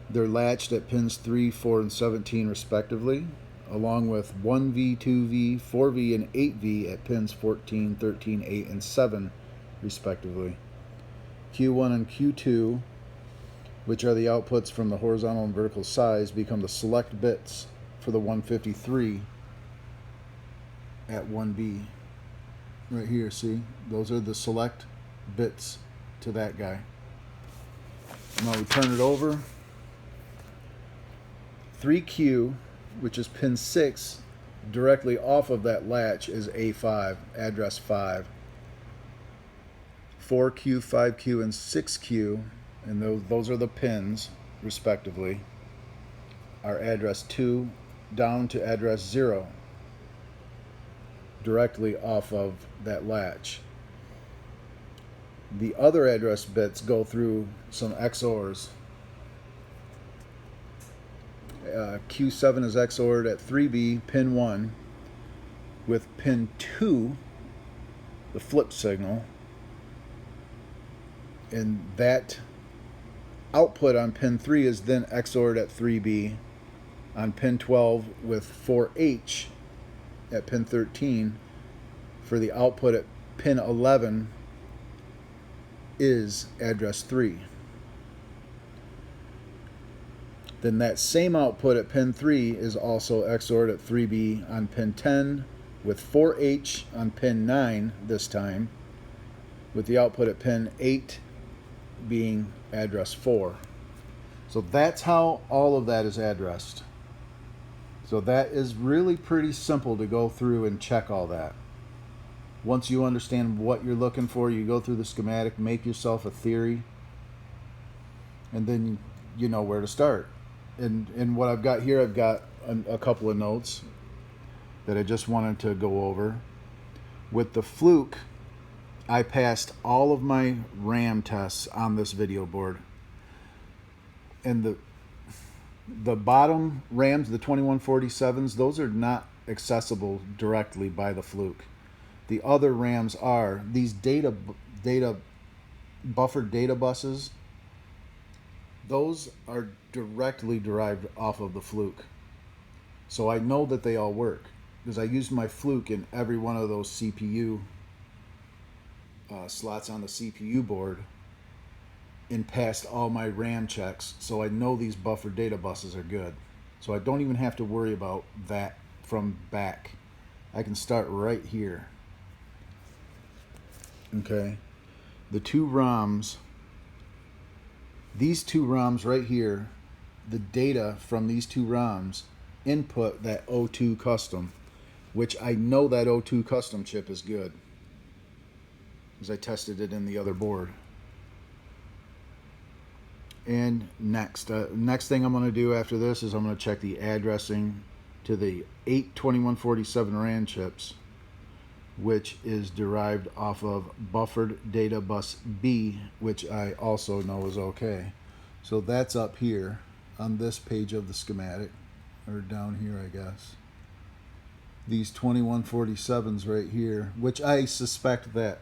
They're latched at pins 3, 4, and 17 respectively, along with 1V, 2V, 4V, and 8V at pins 14, 13, 8, and 7 respectively. Q1 and Q2, which are the outputs from the horizontal and vertical size, become the select bits for the 153 at 1B. Right here, see? Those are the select bits to that guy. Now we turn it over. 3Q, which is pin 6, directly off of that latch is A5, address 5. 4Q, 5Q, and 6Q, and those are the pins, respectively, are address 2 down to address 0, directly off of that latch. The other address bits go through some XORs. Q7 is XORed at 3B, pin 1, with pin 2, the flip signal, and that output on pin 3 is then XORed at 3B on pin 12 with 4H at pin 13 for the output at pin 11 is address 3. Then that same output at pin 3 is also XORed at 3B on pin 10 with 4H on pin 9 this time, with the output at pin 8 being address 4. So that's how all of that is addressed. So that is really pretty simple to go through and check all that. Once you understand what you're looking for, you go through the schematic, make yourself a theory, and then you know where to start. And what I've got here, I've got a couple of notes that I just wanted to go over. With the Fluke, I passed all of my RAM tests on this video board. And the bottom RAMs, the 2147s, those are not accessible directly by the Fluke. The other RAMs are. These buffered data buses, those are directly derived off of the Fluke. So I know that they all work because I used my Fluke in every one of those CPU slots on the CPU board and passed all my RAM checks, so I know these buffer data buses are good. So I don't even have to worry about that from back. I can start right here. Okay, the two ROMs, these two ROMs right here, the data from these two ROMs input that O2 custom, which I know that O2 custom chip is good because I tested it in the other board. And next thing I'm going to do after this is I'm going to check the addressing to the 8 2147 RAM chips, which is derived off of buffered data bus B, which I also know is okay. So that's up here on this page of the schematic, or down here I guess. These 2147s right here, which I suspect that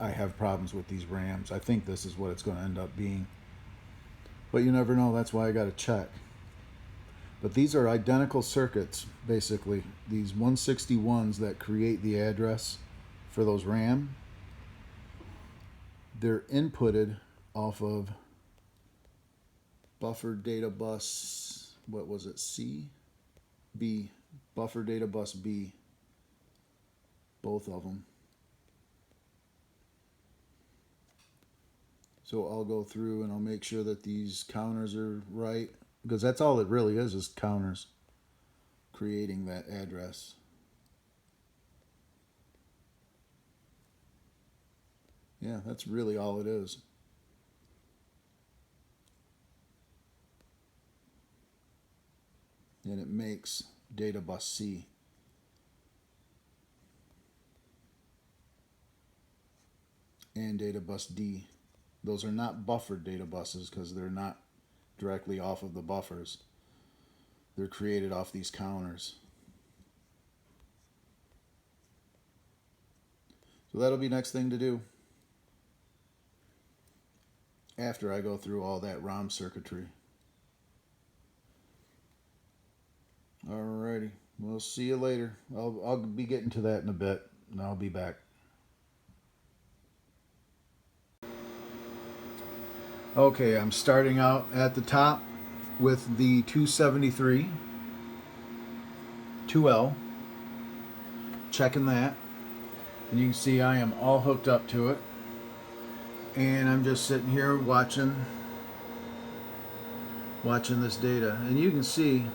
I have problems with these RAMs. I think this is what it's going to end up being. But you never know, that's why I got to check. But these are identical circuits, basically. These 161s that create the address for those RAM, they're inputted off of buffer data bus, what was it, C? B, buffer data bus B, both of them. So I'll go through and I'll make sure that these counters are right, because that's all it really is counters creating that address. Yeah, that's really all it is. And it makes data bus C. And data bus D. Those are not buffered data buses because they're not directly off of the buffers. They're created off these counters. So that'll be next thing to do after I go through all that ROM circuitry. Alrighty, we'll see you later. I'll be getting to that in a bit, and I'll be back. Okay, I'm starting out at the top with the 273 2L, checking that, and you can see I am all hooked up to it, and I'm just sitting here watching this data, and you can see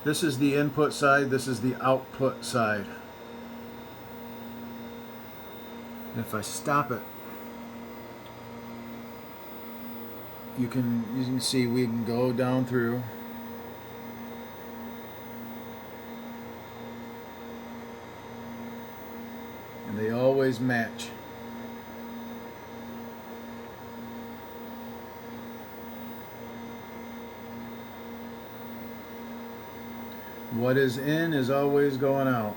this is the input side, this is the output side. And if I stop it, you can see we can go down through. And they always match. What is in is always going out.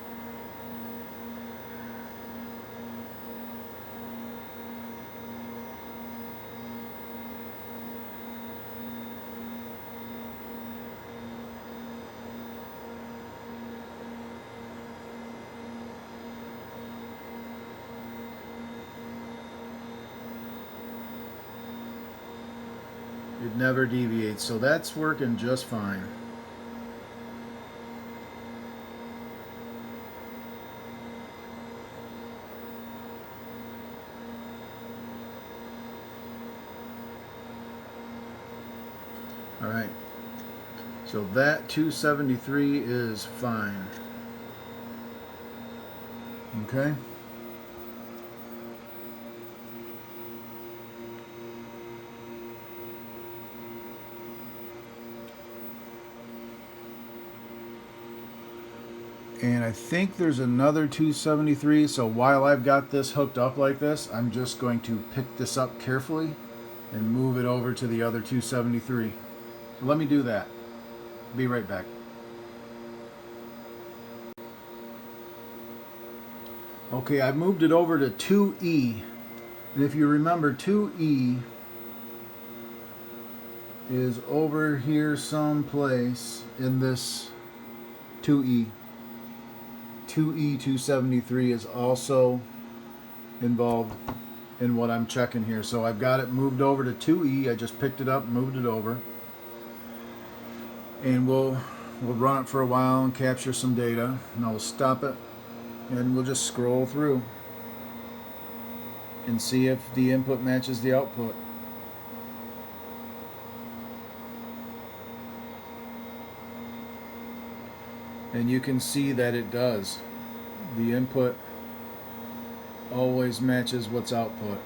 It never deviates, so that's working just fine. Alright, so that 273 is fine. Okay. And I think there's another 273, so while I've got this hooked up like this, I'm just going to pick this up carefully and move it over to the other 273. So let me do that. Be right back. Okay, I've moved it over to 2E. And if you remember, 2E is over here someplace in this 2E. 2E273 is also involved in what I'm checking here. So I've got it moved over to 2E. I just picked it up, moved it over. And we'll run it for a while and capture some data. And I'll stop it and we'll just scroll through and see if the input matches the output. And you can see that it does. The input always matches what's output.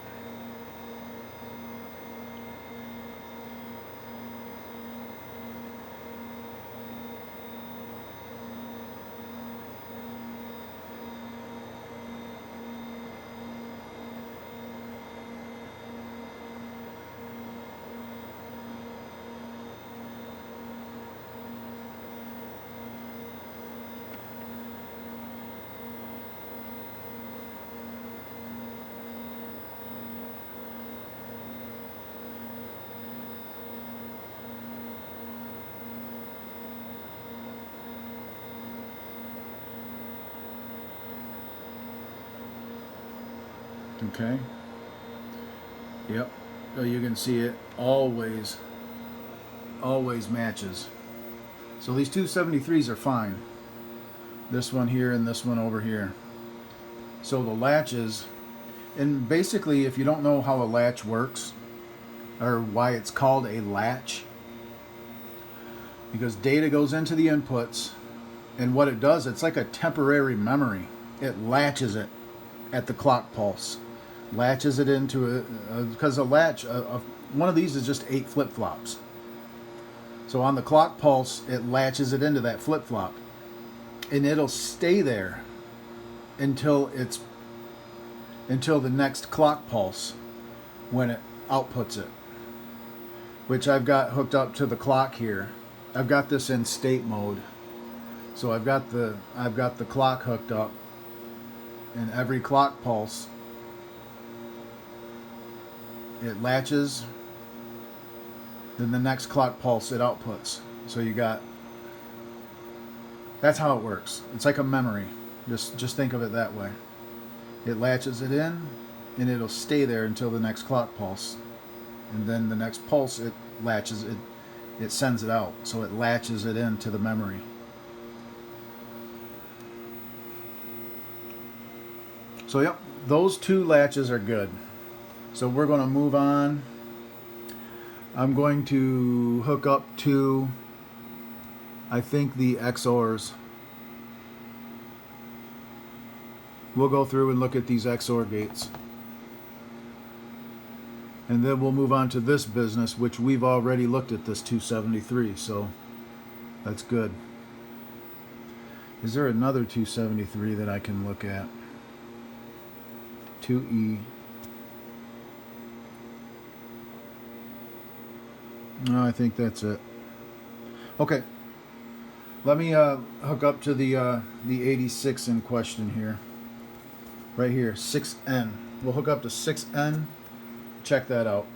Okay. Yep. So you can see it always matches. So these 273s are fine. This one here and this one over here. So the latches, and basically if you don't know how a latch works, or why it's called a latch, because data goes into the inputs, and what it does, it's like a temporary memory. It latches it at the clock pulse. Latches it into it, because a latch, one of these is just 8 flip-flops. So on the clock pulse, it latches it into that flip-flop. And it'll stay there until the next clock pulse when it outputs it. Which I've got hooked up to the clock here. I've got this in state mode. So I've got the clock hooked up, and every clock pulse it latches, then the next clock pulse it outputs. So you got, that's how it works. It's like a memory. Just think of it that way. It latches it in, and it'll stay there until the next clock pulse, and then the next pulse it latches it, it sends it out. So it latches it into the memory. So yep, those 2 latches are good. So we're going to move on. I'm going to hook up to, I think, the XORs. We'll go through and look at these XOR gates. And then we'll move on to this business, which we've already looked at this 273, so that's good. Is there another 273 that I can look at? 2E. No, I think that's it. Okay. Let me hook up to the 86 in question here. Right here, 6N. We'll hook up to 6N. Check that out.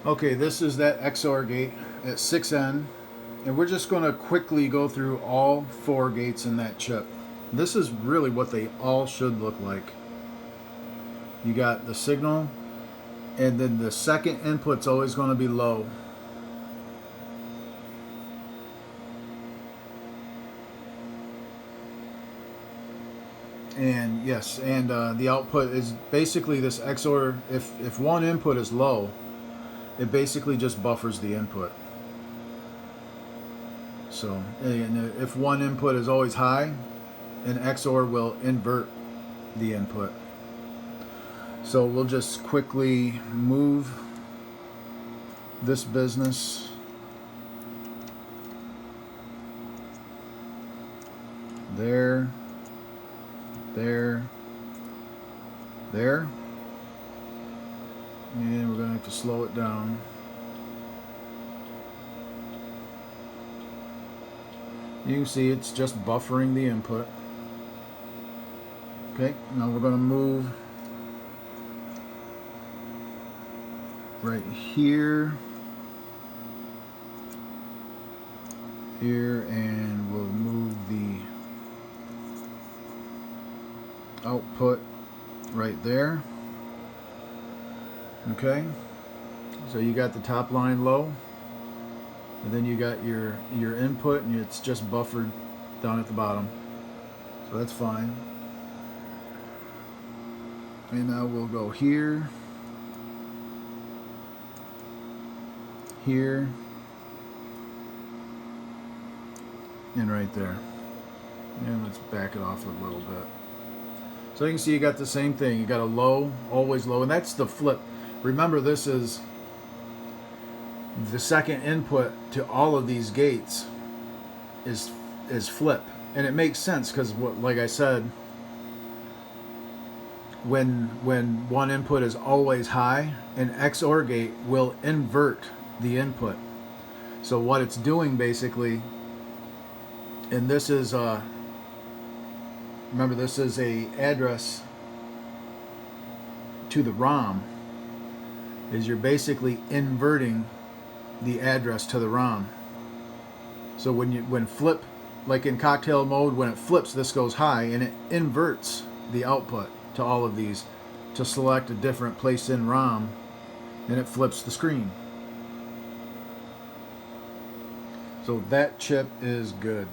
Okay, this is that XOR gate at 6N. And we're just going to quickly go through all 4 gates in that chip. This is really what they all should look like. You got the signal, and then the second input's always going to be low. And yes, and the output is basically this XOR. If one input is low, it basically just buffers the input. So, and if one input is always high, an XOR will invert the input. So we'll just quickly move this business there, there, there, and we're going to have to slow it down. You can see it's just buffering the input. Okay, now we're going to move right here, and we'll move the output right there. Okay, so you got the top line low, and then you got your input, and it's just buffered down at the bottom, so that's fine. And now we'll go here, here, and right there. And let's back it off a little bit. So you can see you got the same thing. You got a low, always low, and that's the flip. Remember, this is the second input to all of these gates is flip, and it makes sense because, like I said, when one input is always high, an XOR gate will invert the input. So what it's doing basically, and this is remember, this is a address to the ROM, is you're basically inverting the address to the ROM. So when flip like in cocktail mode, when it flips, this goes high, and it inverts the output to all of these to select a different place in ROM, and it flips the screen. So that chip is good.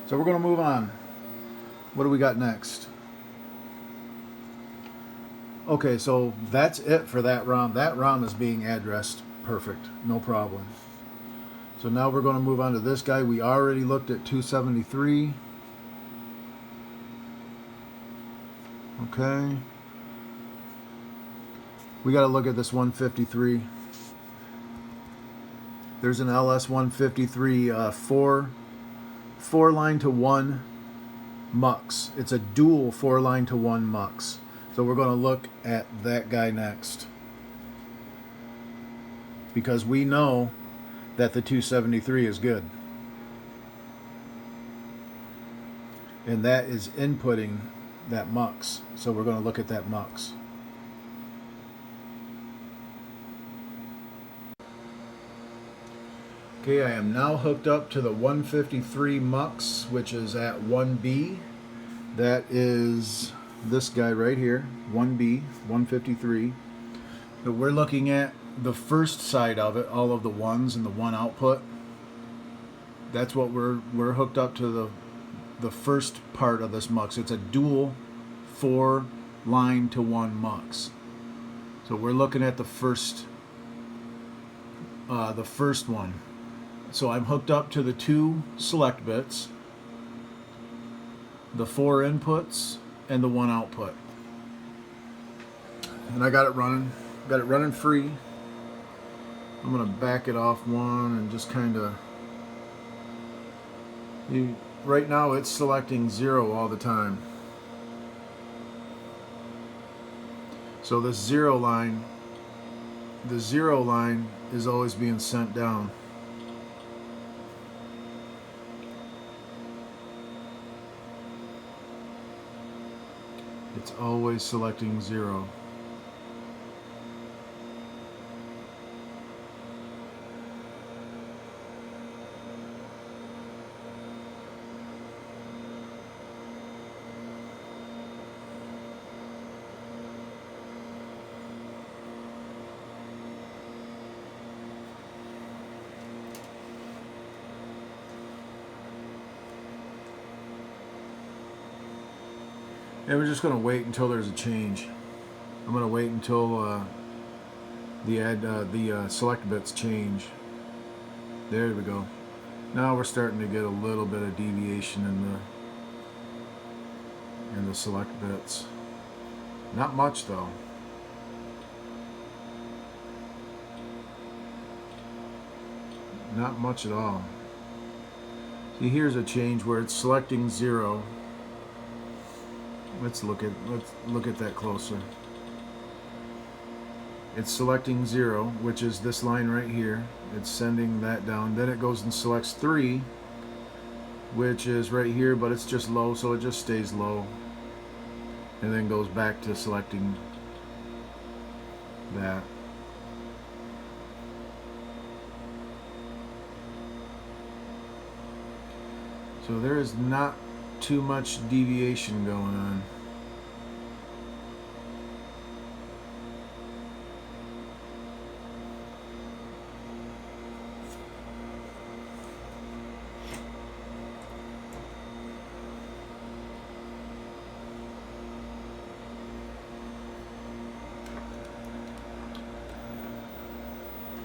So we're going to move on. What do we got next? Okay, so that's it for that ROM. That ROM is being addressed perfect, no problem. So now we're going to move on to this guy. We already looked at 273. Okay. We got to look at this 153. There's an LS 153 four line to one MUX. It's a dual 4-line to 1 MUX. So we're going to look at that guy next, because we know that the 273 is good, and that is inputting that MUX. So we're going to look at that MUX. Okay, I am now hooked up to the 153 MUX, which is at 1B. That is this guy right here, 1B, 153. But we're looking at the first side of it, all of the ones and the one output. That's what we're hooked up to, the first part of this MUX. It's a dual 4-line to 1 MUX. So we're looking at the first one. So I'm hooked up to the 2 select bits, the 4 inputs, and the 1 output. And I got it running free. I'm going to back it off one and just kind of, right now it's selecting 0 all the time. So this 0 line, the 0 line is always being sent down. It's always selecting 0. And we're just going to wait until there's a change. I'm going to wait until the select bits change. There we go. Now we're starting to get a little bit of deviation in the select bits. Not much though. Not much at all. See, here's a change where it's selecting 0. Let's look at that closer. It's selecting 0, which is this line right here. It's sending that down. Then it goes and selects 3, which is right here, but it's just low, so it just stays low. And then goes back to selecting that. So there is not too much deviation going on.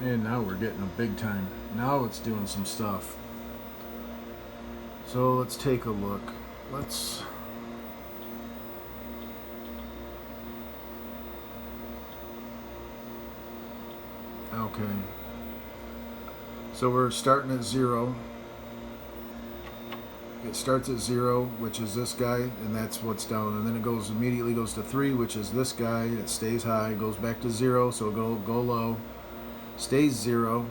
And now we're getting a big time. Now it's doing some stuff. So let's take a look. Okay. So we're starting at 0. It starts at 0, which is this guy, and that's what's down. And then it immediately goes to 3, which is this guy. It stays high, goes back to 0, so it'll go low. Stays 0,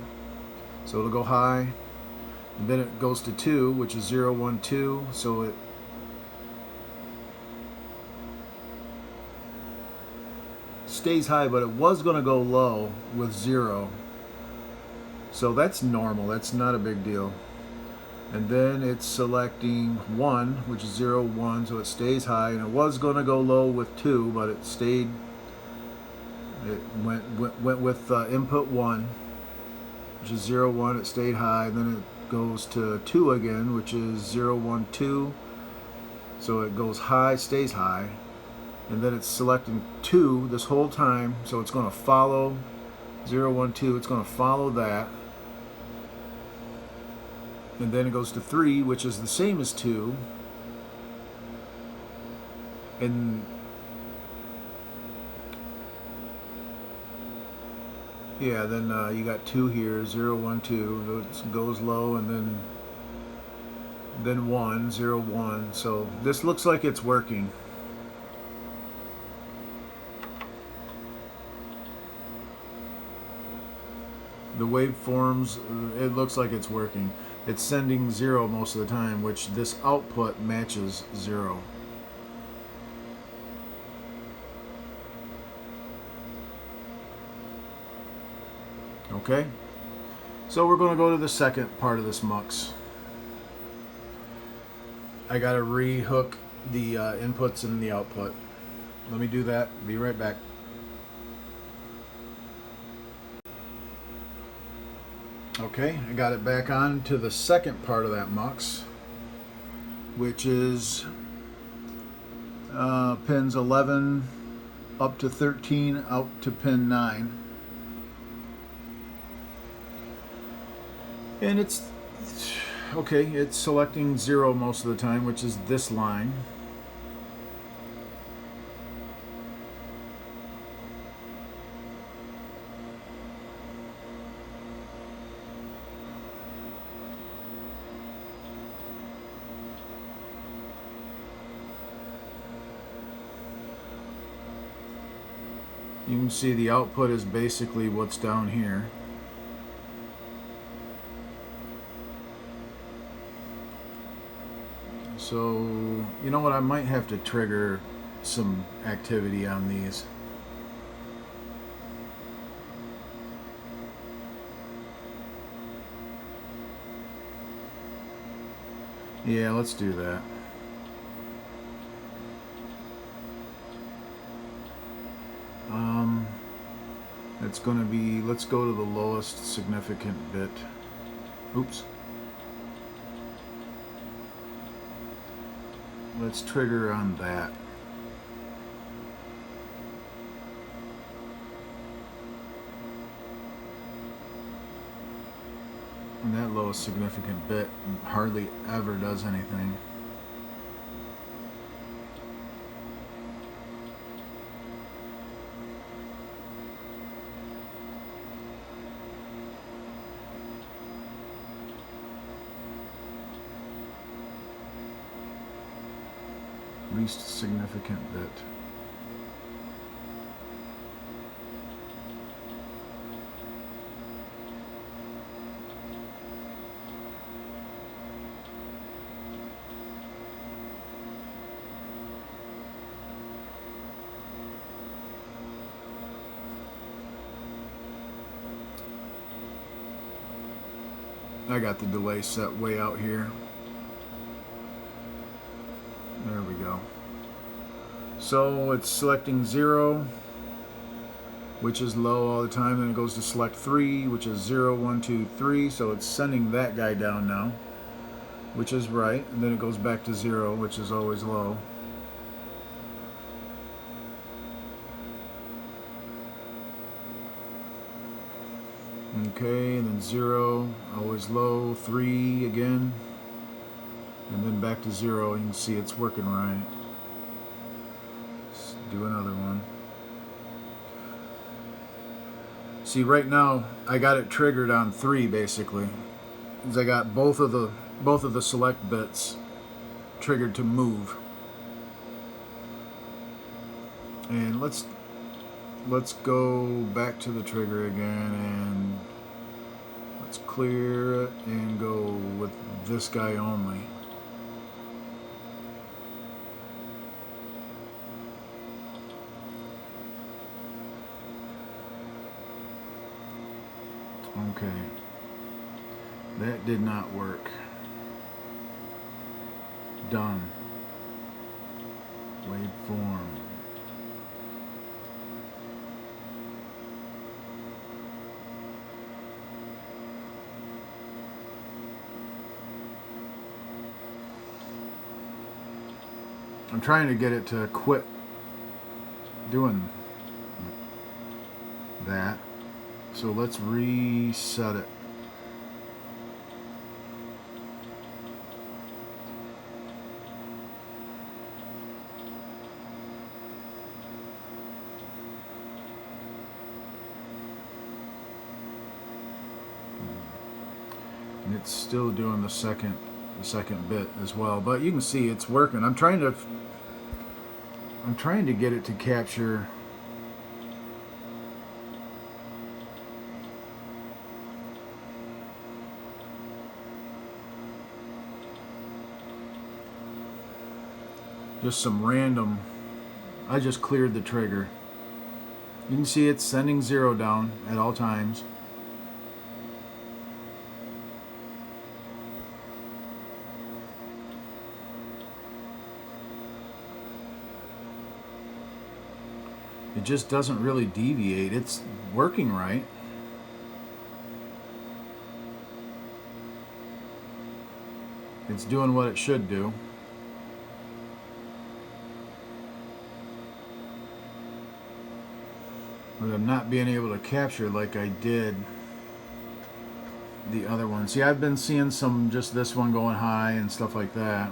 so it'll go high. And then it goes to 2, which is 0, 1, 2, so it stays high, but it was going to go low with 0. So that's normal. That's not a big deal. and then it's selecting 1, which is 0, 1, so it stays high, and it was going to go low with 2, but it stayed, it went with input 1, which is 0, 1, it stayed high, and then it goes to 2 again, which is 0, 1, 2, so it goes high, stays high, and then it's selecting 2 this whole time, so it's going to follow 0, 1, 2, it's going to follow that, and then it goes to 3, which is the same as 2, and yeah, then you got 2 here, 0, 1, 2, it goes low, and then 1, 0, 1, so this looks like it's working. The waveforms, it looks like it's working. It's sending 0 most of the time, which this output matches 0. Okay, so we're going to go to the second part of this MUX. I got to re-hook the inputs and the output. Let me do that. Be right back. Okay, I got it back on to the second part of that MUX, which is pins 11 up to 13 out to pin 9. And it's okay, it's selecting 0 most of the time, which is this line. You can see the output is basically what's down here. So, you know what, I might have to trigger some activity on these. Yeah, let's do that. It's going to be, let's go to the lowest significant bit. Oops. Let's trigger on that. And that lowest significant bit hardly ever does anything. Least significant bit. I got the delay set way out here. There we go. So it's selecting 0, which is low all the time, then it goes to select 3, which is 0, 1, 2, 3, so it's sending that guy down now, which is right, and then it goes back to 0, which is always low. Okay, and then 0, always low, 3 again, and then back to 0. You can see it's working right. Let's do another one. See, right now I got it triggered on 3 basically, because I got both of the select bits triggered to move. And let's go back to the trigger again, and let's clear it and go with this guy only. Okay, that did not work. done. Waveform. I'm trying to get it to quit doing that. So let's reset it. And it's still doing the second bit as well, but you can see it's working. I'm trying to get it to capture just some random. I just cleared the trigger. You can see it's sending 0 down at all times. It just doesn't really deviate. It's working right. It's doing what it should do. But I'm not being able to capture like I did the other one. See, I've been seeing some, just this one going high and stuff like that.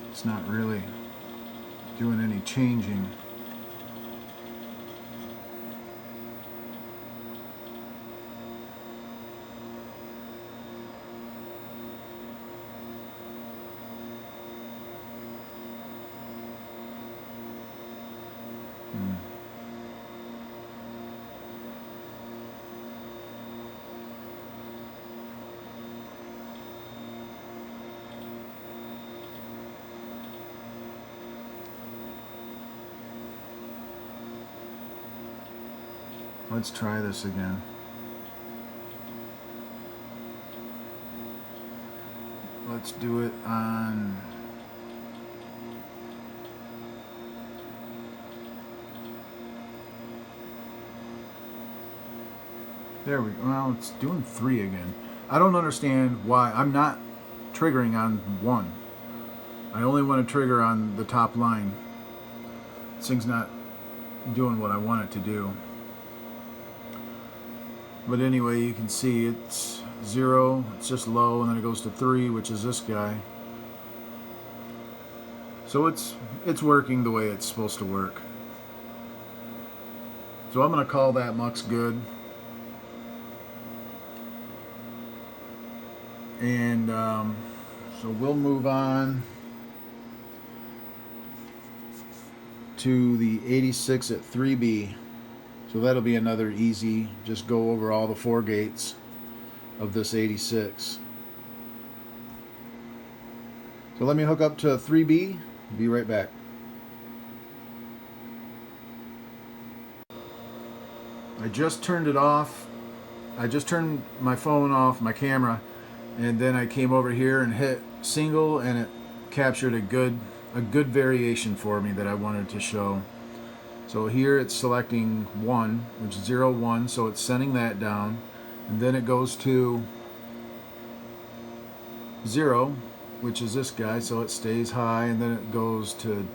It's not really doing any changing. Let's try this again. Let's do it on there we go. Well, it's doing 3 again. I don't understand why I'm not triggering on 1. I only want to trigger on the top line. This thing's not doing what I want it to do. But anyway, you can see it's 0, it's just low, and then it goes to 3, which is this guy. So it's working the way it's supposed to work. So I'm going to call that MUX good. And so we'll move on to the 86 at 3B. So that'll be another easy, just go over all the 4 gates of this 86. So let me hook up to 3B, be right back. I just turned it off. I just turned my phone off, my camera, and then I came over here and hit single, and it captured a good variation for me that I wanted to show. So here it's selecting 1, which is 0, 1, so it's sending that down. And then it goes to 0, which is this guy, so it stays high. And then it goes to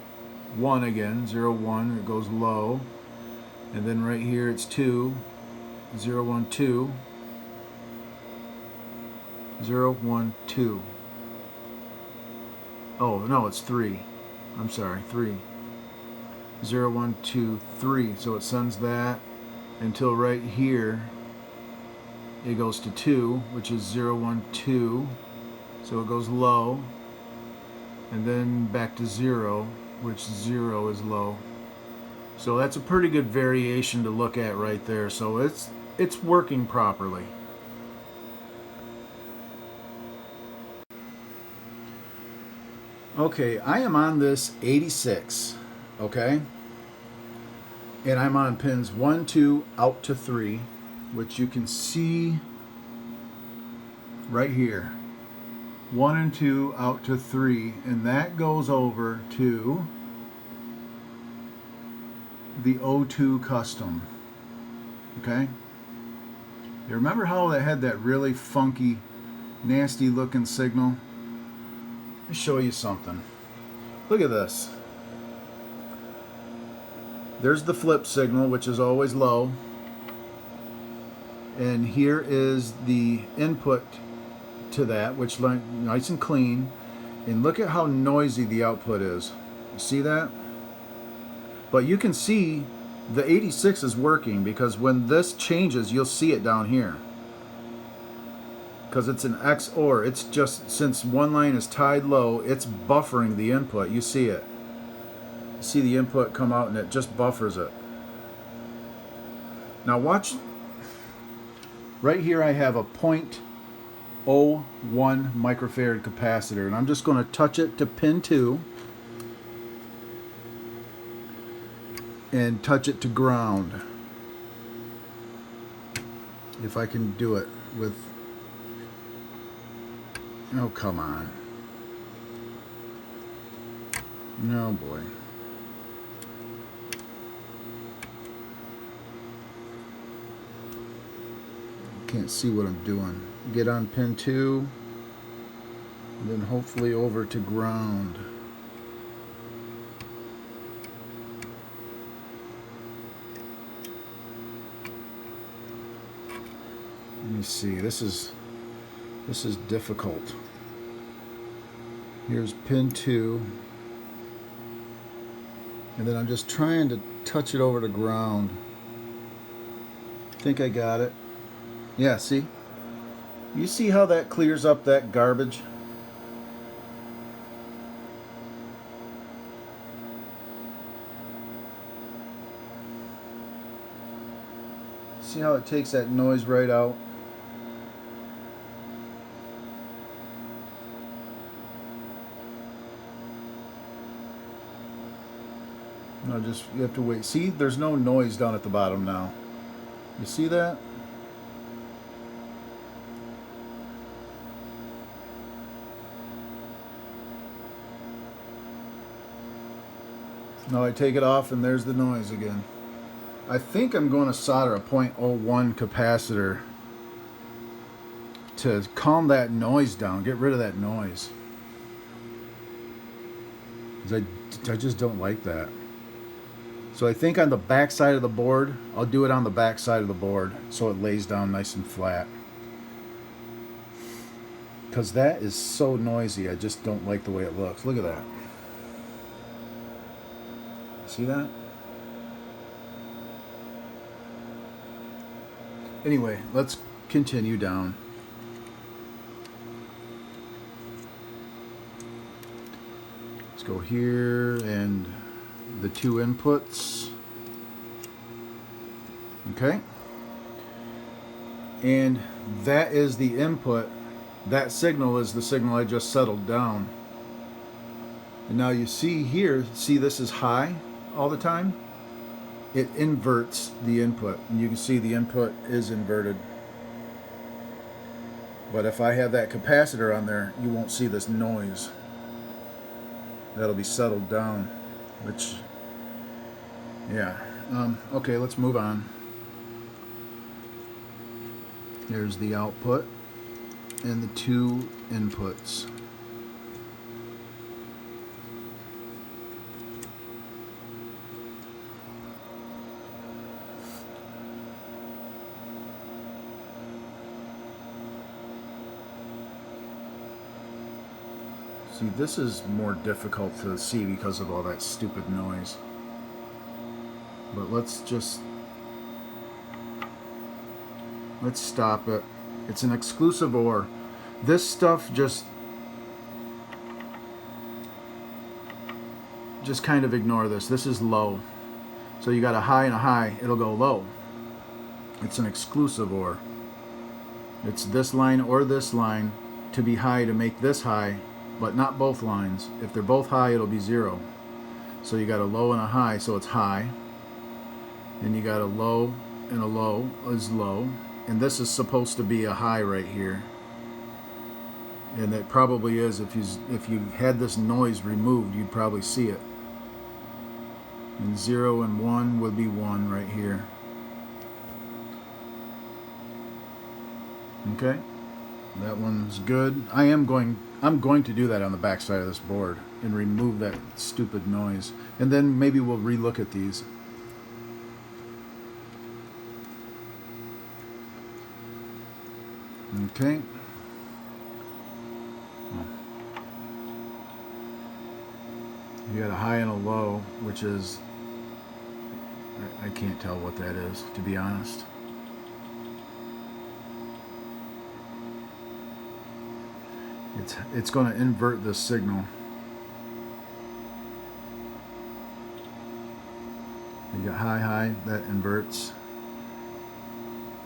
1 again, 0, 1, it goes low. And then right here it's 2, 0, 1, 2, 0, 1, 2. Oh, no, it's 3. I'm sorry, 3. 0, 1, 2, 3. So it sends that until right here it goes to 2, which is 0, 1, 2. So it goes low, and then back to 0, which 0 is low. So that's a pretty good variation to look at right there. So it's working properly. Okay, I am on this 86, okay? And I'm on pins 1, 2, out to 3, which you can see right here. 1 and 2, out to 3, and that goes over to the O2 custom, okay? You remember how that had that really funky, nasty looking signal? Let me show you something. Look at this. There's the flip signal, which is always low. And here is the input to that, which is nice and clean. And look at how noisy the output is. You see that? But you can see the 86 is working, because when this changes, you'll see it down here. Because it's an XOR. It's just, since one line is tied low, it's buffering the input. You see it. You see the input come out and it just buffers it. Now watch. Right here I have a 0.01 microfarad capacitor, and I'm just going to touch it to pin 2 and touch it to ground. If I can do it with... Oh, come on. No, boy. Can't see what I'm doing. Get on pin 2, and then hopefully over to ground. Let me see. This is difficult. Here's pin 2, and then I'm just trying to touch it over to ground. I think I got it. Yeah, see? You see how that clears up that garbage? See how it takes that noise right out? No, just, you have to wait. See, there's no noise down at the bottom now. You see that? Now I take it off and there's the noise again. I think I'm going to solder a 0.01 capacitor to calm that noise down, get rid of that noise. I just don't like that. So I think on the back side of the board, I'll do it on the back side of the board so it lays down nice and flat. Because that is so noisy, I just don't like the way it looks. Look at that. See that? Anyway, let's continue down. Let's go here and the 2 inputs. Okay. And that is the input. That signal is the signal I just settled down. And now you see here, see this is high all the time? It inverts the input, and you can see the input is inverted. But if I have that capacitor on there, you won't see this noise. That'll be settled down, which, yeah. Okay, let's move on. Here's the output and the 2 inputs. See, this is more difficult to see because of all that stupid noise. But let's stop it. It's an exclusive OR. This stuff just kind of ignore this. This is low. So you got a high and a high, it'll go low. It's an exclusive OR. It's this line or this line to be high to make this high, but not both lines. If they're both high, it'll be 0. So you got a low and a high, so it's high. And you got a low and a low is low. And this is supposed to be a high right here. And it probably is. If you had this noise removed, you'd probably see it. And 0 and 1 would be 1 right here. Okay, that one's good. I'm going to do that on the back side of this board and remove that stupid noise. And then maybe we'll relook at these. Okay. You got a high and a low, which is, I can't tell what that is, to be honest. It's going to invert this signal. You got high, high, that inverts.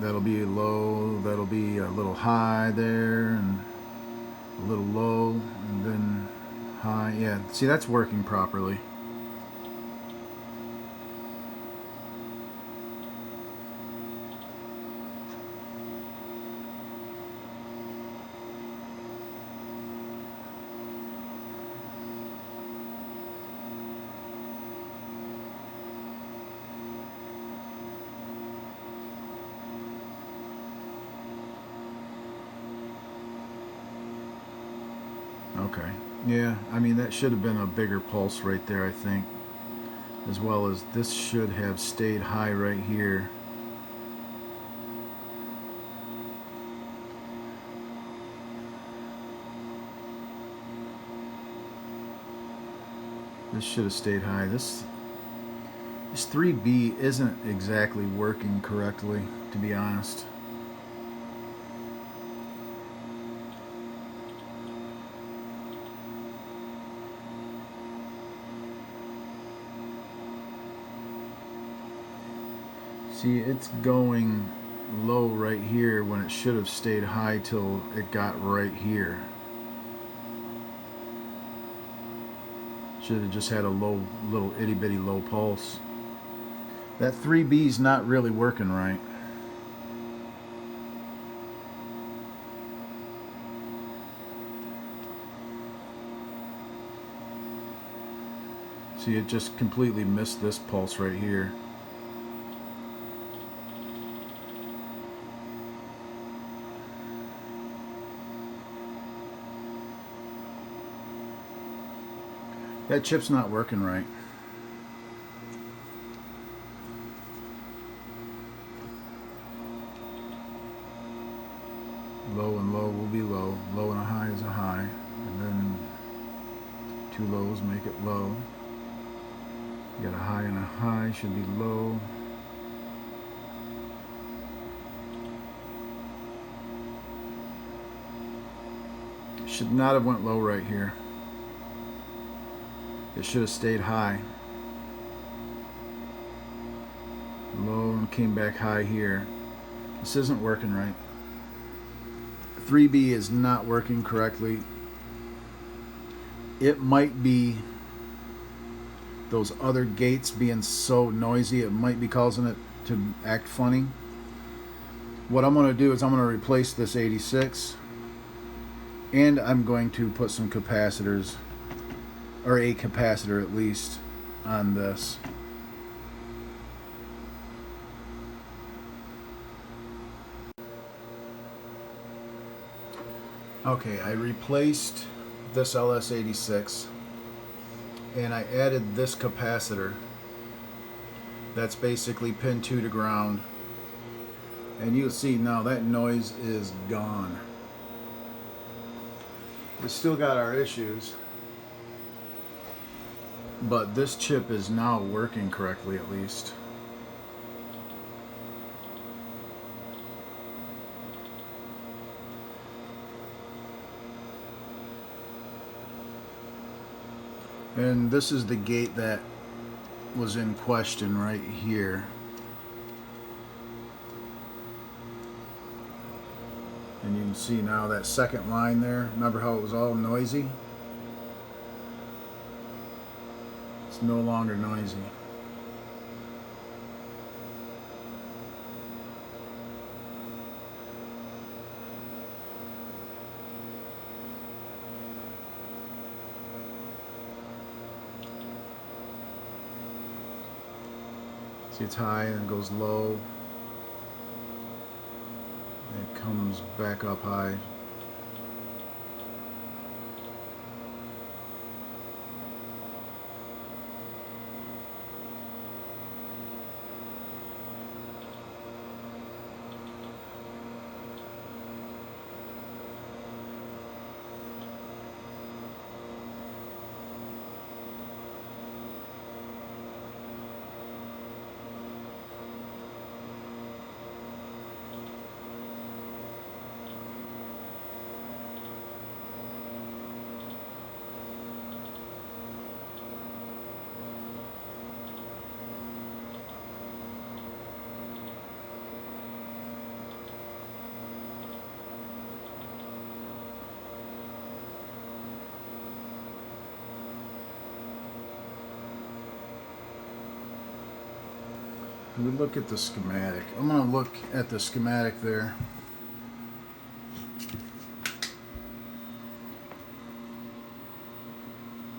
That'll be low, that'll be a little high there, and a little low, and then high. Yeah, see, that's working properly. Okay, yeah, I mean, that should have been a bigger pulse right there, I think, as well as this should have stayed high right here. This should have stayed high. This 3B isn't exactly working correctly, to be honest. See, it's going low right here when it should have stayed high till it got right here. Should have just had a low, little itty bitty low pulse. That 3B's not really working right. See, it just completely missed this pulse right here. That chip's not working right. Low and low will be low. Low and a high is a high. And then two lows make it low. You got a high and a high, should be low. Should not have went low right here. It should have stayed high. Low and came back high here. This isn't working right. 3B is not working correctly. It might be those other gates being so noisy, it might be causing it to act funny. What I'm going to do is I'm going to replace this 86, and I'm going to put some capacitors, or a capacitor at least, on this. Okay, I replaced this LS86 and I added this capacitor. That's basically pin 2 to ground. And you'll see now that noise is gone. We still got our issues, but this chip is now working correctly at least. And this is the gate that was in question right here. And you can see now that second line there, remember how it was all noisy? It's no longer noisy. See, it's high and it goes low. And it comes back up high. We look at the schematic. I'm going to look at the schematic there.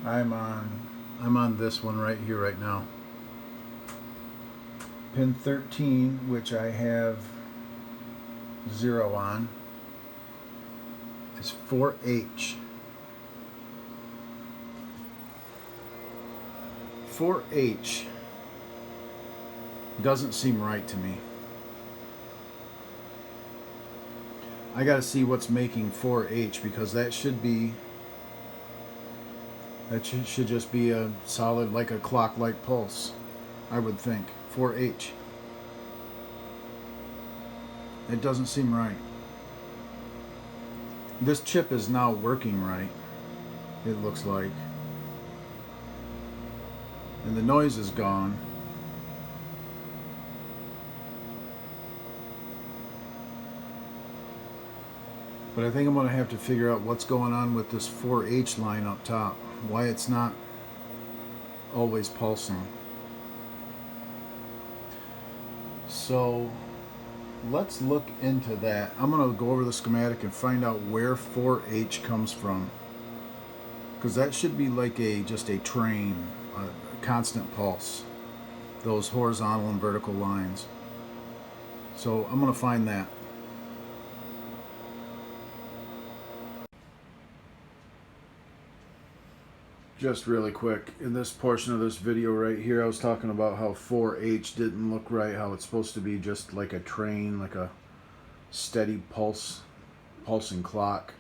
I'm on this one right here right now. Pin 13, which I have 0 on, is 4H. 4H doesn't seem right to me. I gotta see what's making 4H, because that should just be a solid, like a clock-like pulse, I would think. 4H. It doesn't seem right. This chip is now working right, it looks like. And the noise is gone. But I think I'm going to have to figure out what's going on with this 4H line up top. Why it's not always pulsing. So let's look into that. I'm going to go over the schematic and find out where 4H comes from. Because that should be like just a train, a constant pulse. Those horizontal and vertical lines. So I'm going to find that. Just really quick, in this portion of this video right here, I was talking about how 4H didn't look right, how it's supposed to be just like a train, like a steady pulsing clock.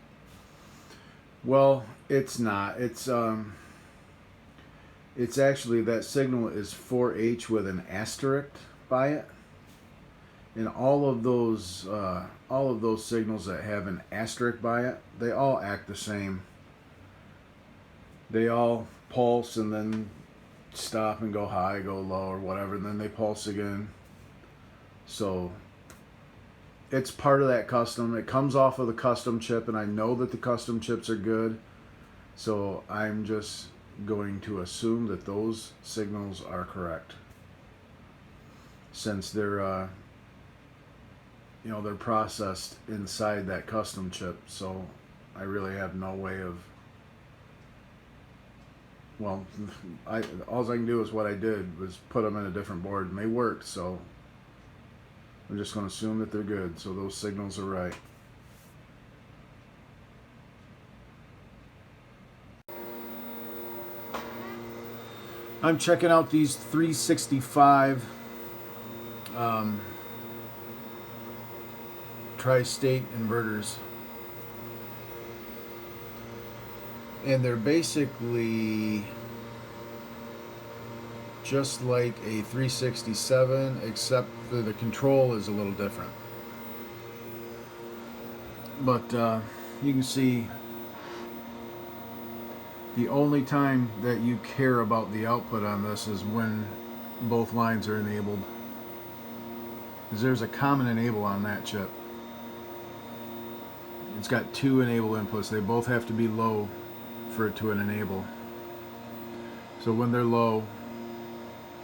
Well, it's not. It's actually, that signal is 4H with an asterisk by it. And all of those signals that have an asterisk by it, they all act the same. They all pulse and then stop and go high, go low, or whatever, and then they pulse again. So it's part of that custom. It comes off of the custom chip, and I know that the custom chips are good. So I'm just going to assume that those signals are correct, since they're they're processed inside that custom chip. So I really have no way of. Well, all I can do is what I did was put them in a different board, and they worked, so I'm just going to assume that they're good, so those signals are right. I'm checking out these 365 tri-state inverters. And they're basically just like a 367, except for the control is a little different. But you can see the only time that you care about the output on this is when both lines are enabled. Because there's a common enable on that chip. It's got 2 enable inputs. They both have to be low for it to enable. So So when they're low,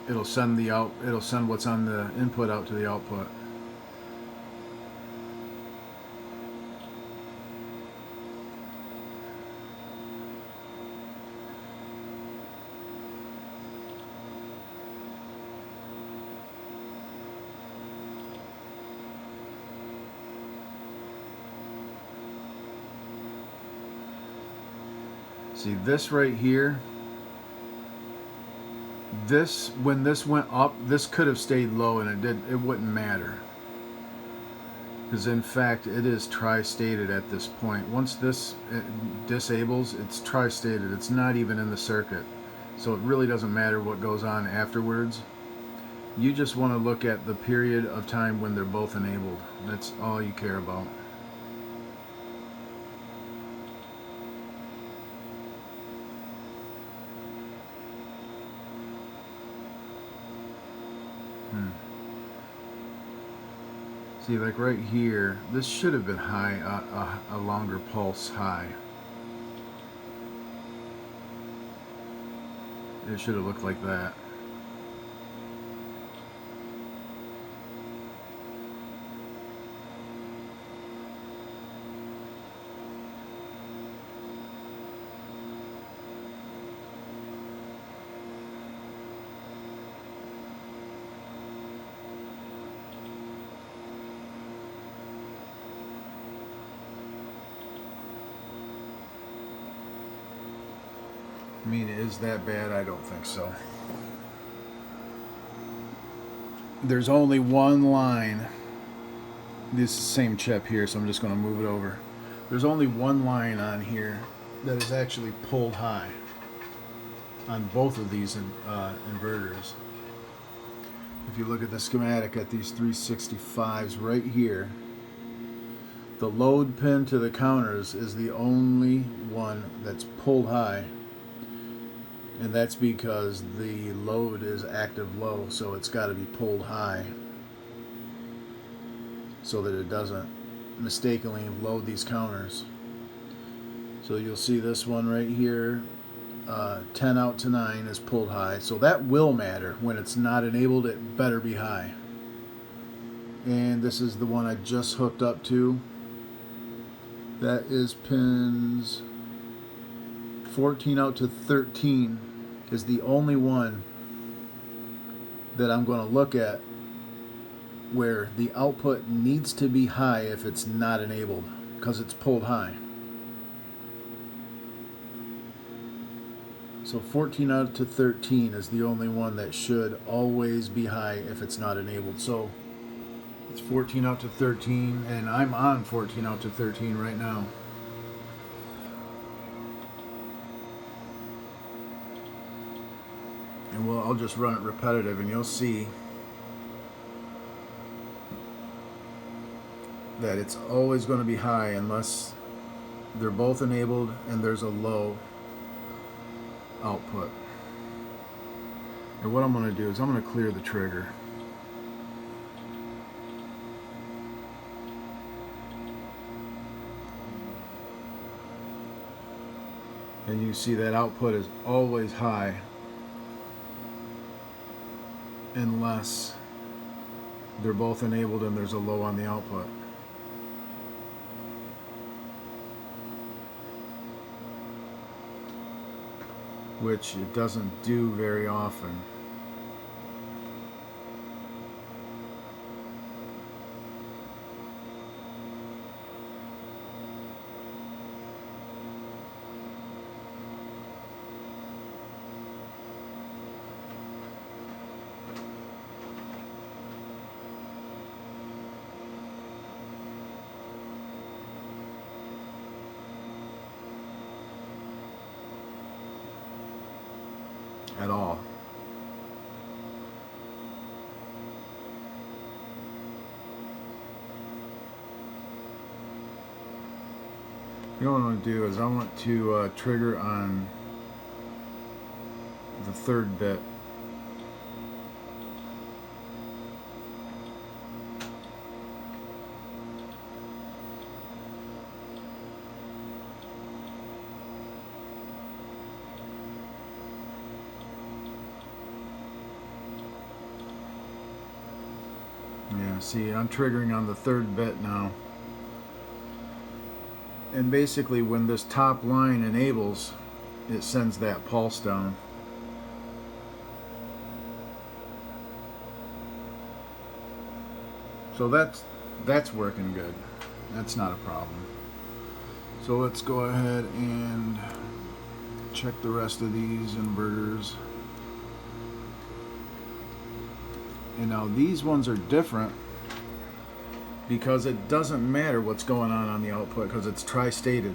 it'll send what's on the input out to the output. See this right here, when this went up, this could have stayed low and it wouldn't matter. Because in fact it is tri-stated at this point. Once this disables, it's tri-stated. It's not even in the circuit. So it really doesn't matter what goes on afterwards. You just want to look at the period of time when they're both enabled. That's all you care about. See, like right here, this should have been high, a longer pulse high. It should have looked like that. I mean, is that bad? I don't think so. There's only one line. This is the same chip here, so I'm just going to move it over. There's only one line on here that is actually pulled high on both of these inverters. If you look at the schematic at these 365s right here, the load pin to the counters is the only one that's pulled high. And that's because the load is active low, so it's got to be pulled high so that it doesn't mistakenly load these counters. So you'll see this one right here, 10 out to 9 is pulled high. So that will matter. When it's not enabled, it better be high. And this is the one I just hooked up to. That is pins 14 out to 13 is the only one that I'm going to look at where the output needs to be high if it's not enabled, because it's pulled high. So 14 out to 13 is the only one that should always be high if it's not enabled. So it's 14 out to 13, and I'm on 14 out to 13 right now. And I'll just run it repetitive and you'll see that it's always going to be high unless they're both enabled and there's a low output. And what I'm going to do is I'm going to clear the trigger. And you see that output is always high unless they're both enabled and there's a low on the output. Which it doesn't do very often. At all. You know what I want to do is I want to trigger on the third bit. See, I'm triggering on the 3rd bit now. And basically when this top line enables, it sends that pulse down. So that's working good. That's not a problem. So let's go ahead and check the rest of these inverters. And now these ones are different because it doesn't matter what's going on the output because it's tri-stated.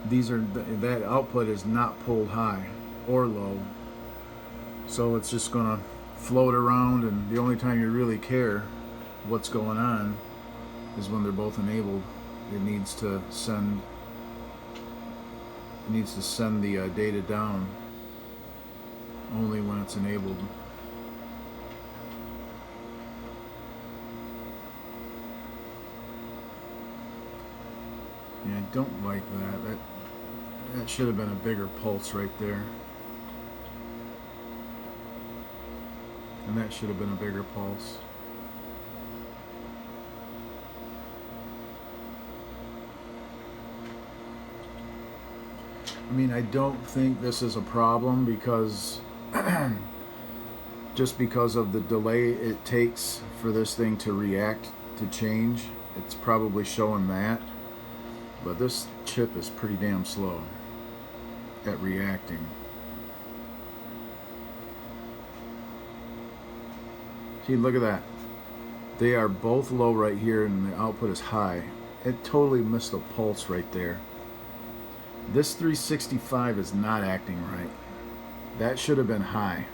That output is not pulled high or low. So it's just gonna float around, and the only time you really care what's going on is when they're both enabled. It needs to send the data down only when it's enabled. Yeah, I don't like that. That should have been a bigger pulse right there. And that should have been a bigger pulse. I mean, I don't think this is a problem because just because of the delay it takes for this thing to react to change, it's probably showing that. But this chip is pretty damn slow at reacting. See, look at that. They are both low right here and the output is high. It totally missed a pulse right there. This 365 is not acting right. That should have been high.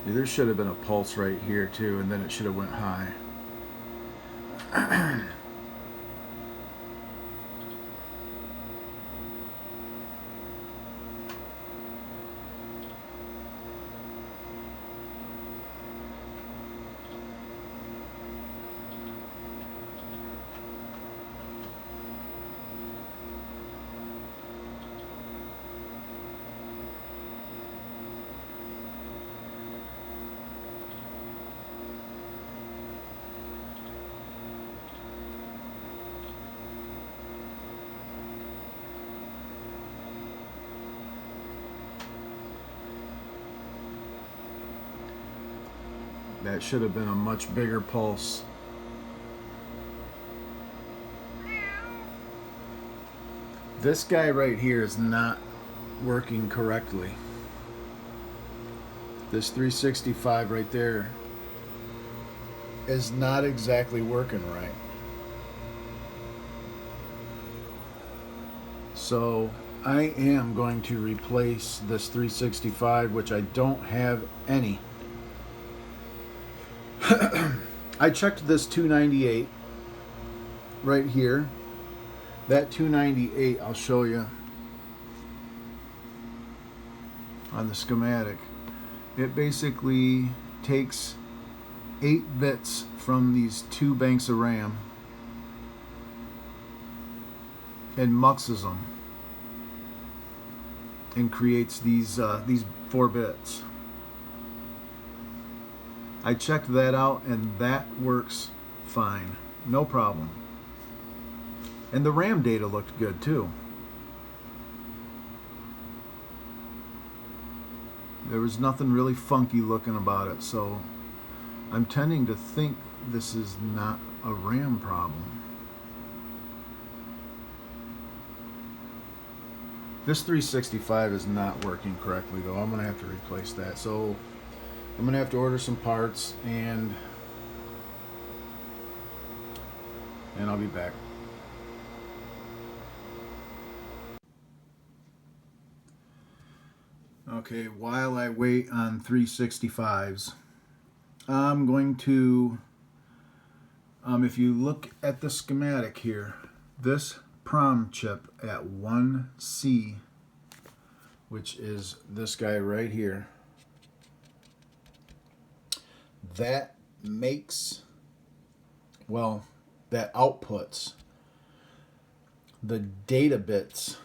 There should have been a pulse right here too, and then it should have went high. That should have been a much bigger pulse. This guy right here is not working correctly. This 365 right there is not exactly working right. So I am going to replace this 365, which I don't have any. I checked this 298 right here. That 298, I'll show you on the schematic. It basically takes 8 bits from these 2 banks of RAM and muxes them and creates these 4 bits. I checked that out and that works fine, no problem. And the RAM data looked good too. There was nothing really funky looking about it, so I'm tending to think this is not a RAM problem. This 365 is not working correctly though. I'm gonna have to replace that. So I'm gonna have to order some parts and I'll be back. Okay, while I wait on 365s, I'm going to, if you look at the schematic here, this PROM chip at 1C, which is this guy right here, that makes, well, that outputs the data bits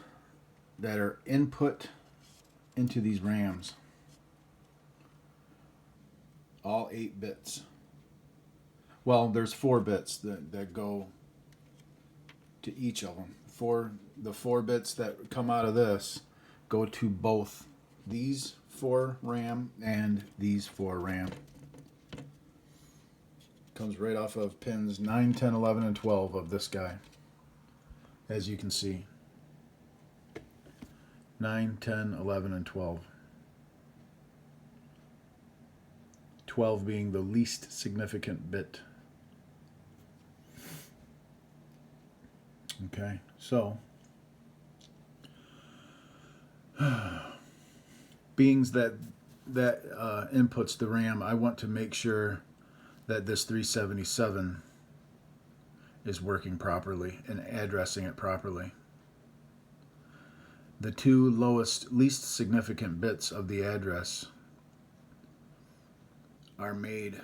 that are input into these RAMs. All 8 bits. Well, there's 4 bits that go to each of them. The 4 bits that come out of this go to both these 4 RAM and these 4 RAM. Comes right off of pins 9, 10, 11, and 12 of this guy, as you can see. 9, 10, 11, and 12. 12 being the least significant bit. Okay, so being that inputs the RAM, I want to make sure that this 377 is working properly and addressing it properly. The 2 least significant bits of the address are made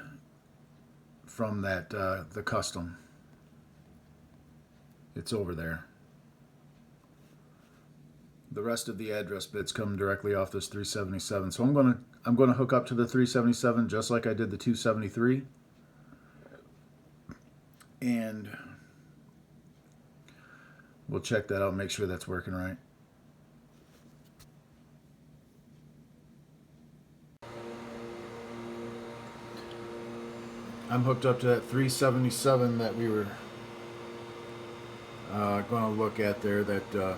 from that the custom. It's over there. The rest of the address bits come directly off this 377. So I'm gonna hook up to the 377 just like I did the 273, and we'll check that out and make sure that's working right. I'm hooked up to that 377 that we were going to look at there, that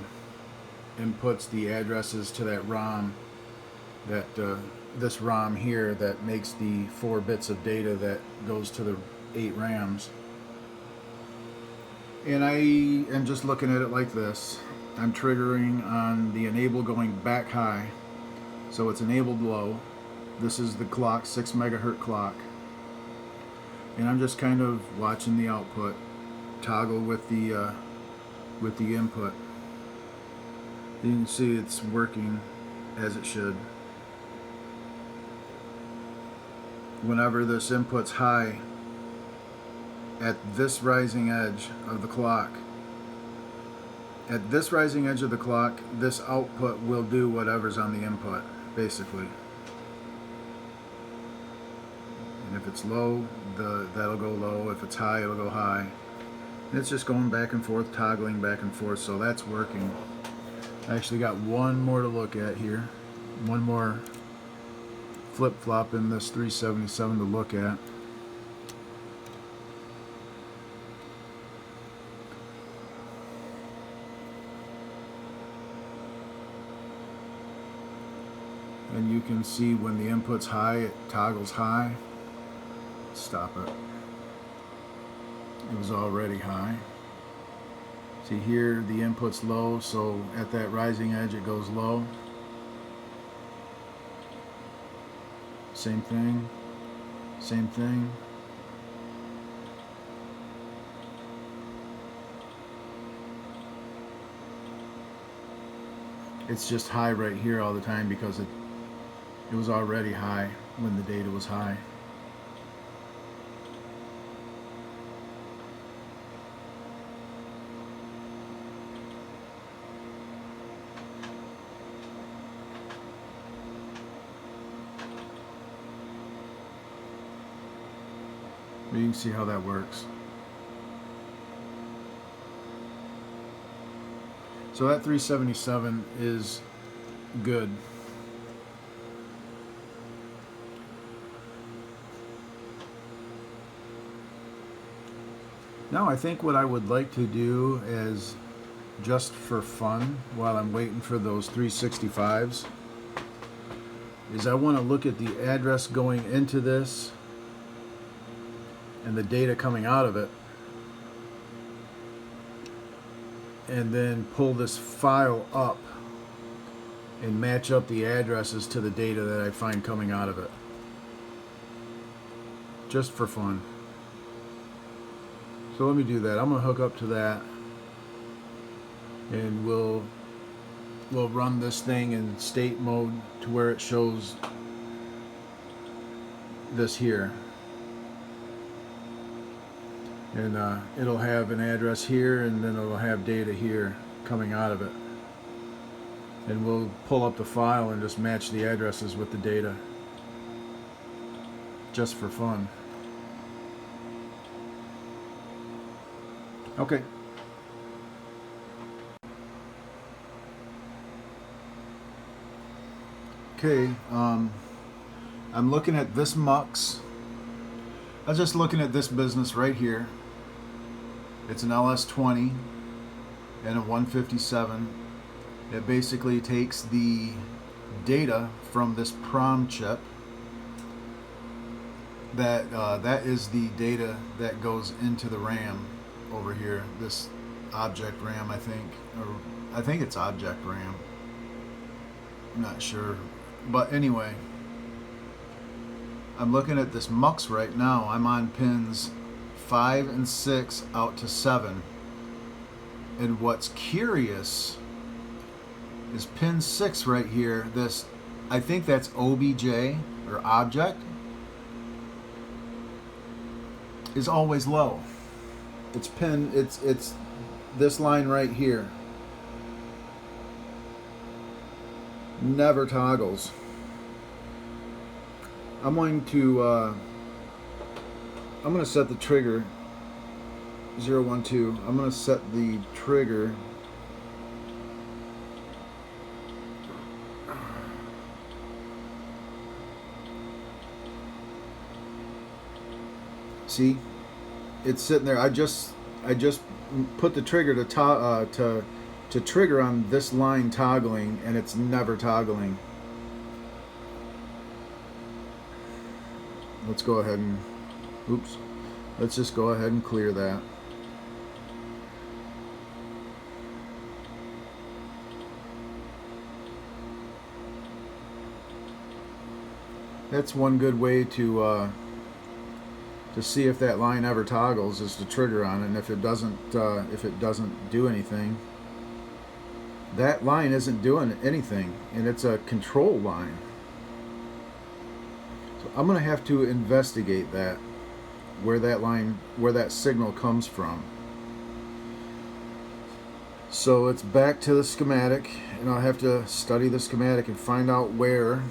inputs the addresses to that ROM, that this ROM here that makes the 4 bits of data that goes to the 8 RAMs. And I am just looking at it like this. I'm triggering on the enable going back high, so it's enabled low. This is the clock, 6 megahertz clock. And I'm just kind of watching the output toggle with the input. You can see it's working as it should. Whenever this input's high at this rising edge of the clock, this output will do whatever's on the input, basically. And if it's low, that'll go low. If it's high, it'll go high. And it's just going back and forth, toggling back and forth, so that's working. I actually got one more to look at here. One more flip-flop in this 377 to look at. And you can see when the input's high, it toggles high. Stop it. It was already high. See here, the input's low, so at that rising edge it goes low. Same thing, same thing. It's just high right here all the time because it was already high when the data was high. But you can see how that works. So that 377 is good. Now I think what I would like to do is, just for fun, while I'm waiting for those 365s, is I want to look at the address going into this and the data coming out of it, and then pull this file up and match up the addresses to the data that I find coming out of it. Just for fun. So let me do that. I'm going to hook up to that, and we'll run this thing in state mode to where it shows this here. And it'll have an address here, and then it'll have data here coming out of it. And we'll pull up the file and just match the addresses with the data. Just for fun. Okay. Okay, I'm looking at this MUX. I was just looking at this business right here. It's an LS20 and a 157. It basically takes the data from this PROM chip. That is the data that goes into the RAM over here. This object RAM, I think, or I think it's object RAM. I'm not sure, but anyway, I'm looking at this MUX right now. I'm on pins 5 and 6 out to 7. And what's curious is pin 6 right here. This, I think that's OBJ or object, is always low. It's this line right here. Never toggles. I'm going to set the trigger 012. I'm going to set the trigger see, it's sitting there. I just put the trigger to trigger on this line toggling, and it's never toggling. Let's go ahead and, oops, let's just go ahead and clear that. That's one good way to see if that line ever toggles, is to trigger on it. And if it doesn't do anything, that line isn't doing anything, and it's a control line. So I'm going to have to investigate that, where that signal comes from. So it's back to the schematic, and I'll have to study the schematic and find out where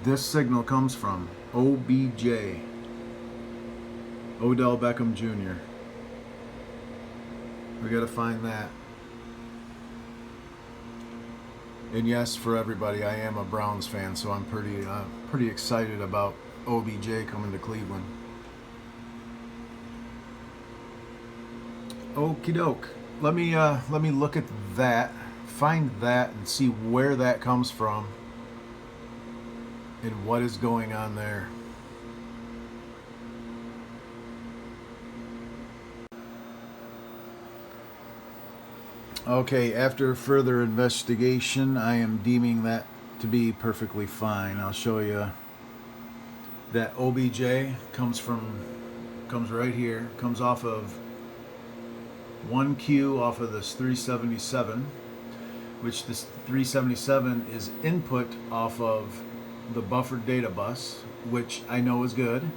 this signal comes from. OBJ. Odell Beckham Jr. We got to find that. And yes, for everybody, I am a Browns fan, so I'm pretty excited about OBJ coming to Cleveland. Okie doke. Let me look at that, find that, and see where that comes from and what is going on there. Okay, after further investigation, I am deeming that to be perfectly fine. I'll show you that OBJ comes right here, comes off of 1Q off of this 377, which this 377 is input off of the buffered data bus, which I know is good.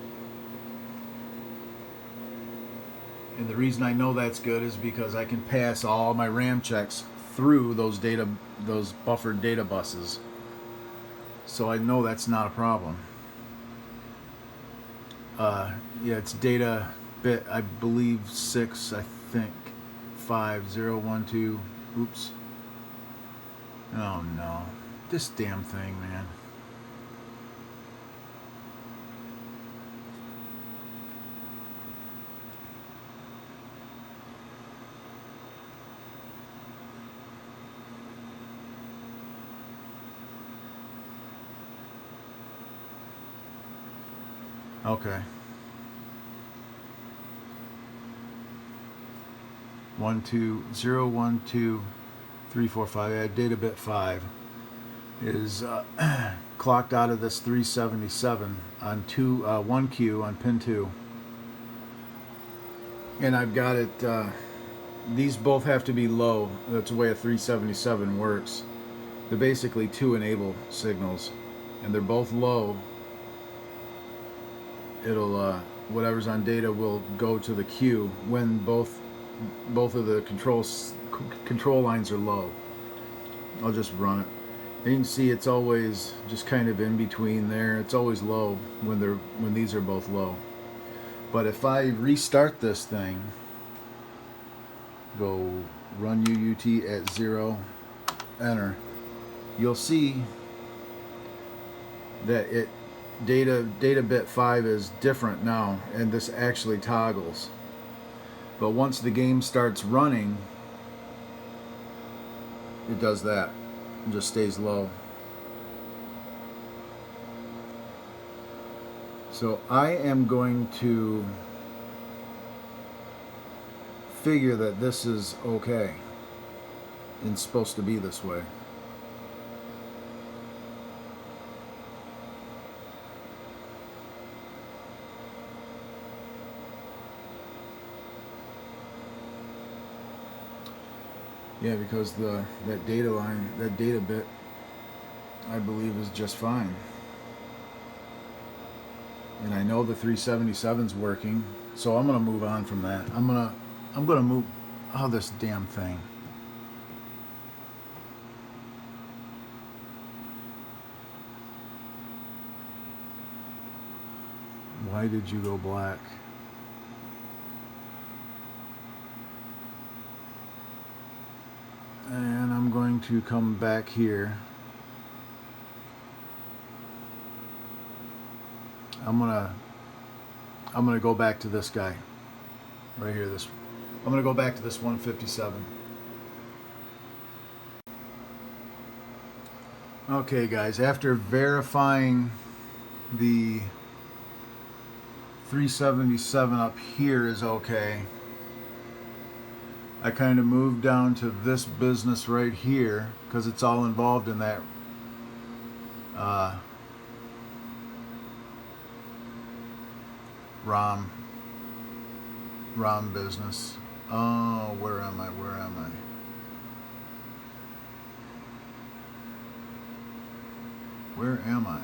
And the reason I know that's good is because I can pass all my RAM checks through those buffered data buses. So I know that's not a problem. Yeah, it's data bit, I believe 6, I think 5012. Oops. Oh no, this damn thing, man. Okay. 12012 345. Yeah, data bit 5 is clocked out of this 377 on 1Q on pin 2, and I've got it. These both have to be low. That's the way a 377 works. They're basically 2 enable signals, and they're both low. It'll whatever's on data will go to the queue when both of the control lines are low. I'll just run it. And you can see it's always just kind of in between there. It's always low when these are both low. But if I restart this thing, go run UUT at 0, enter, you'll see that data bit 5 is different now, and this actually toggles. But once the game starts running, it does that. It just stays low. So I am going to figure that this is okay. It's supposed to be this way. Yeah, because that data line, that data bit, I believe is just fine. And I know the 377's working, so I'm gonna move on from that. I'm gonna move. Oh, this damn thing. Why did you go black? And I'm going to come back here. I'm gonna go back to this guy right here. I'm gonna go back to this 157. Okay, guys. After verifying the 377 up here is okay, I kind of moved down to this business right here because it's all involved in that ROM business. Oh, where am I? Where am I? Where am I?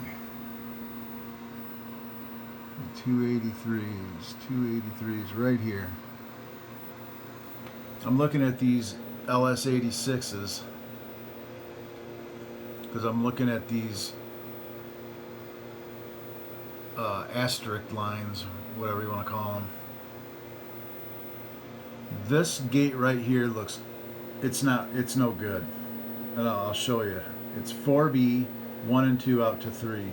283s right here. I'm looking at these LS86s because I'm looking at these asterisk lines, whatever you want to call them. This gate right here it's no good. And I'll show you. It's 4B, 1 and 2 out to 3. You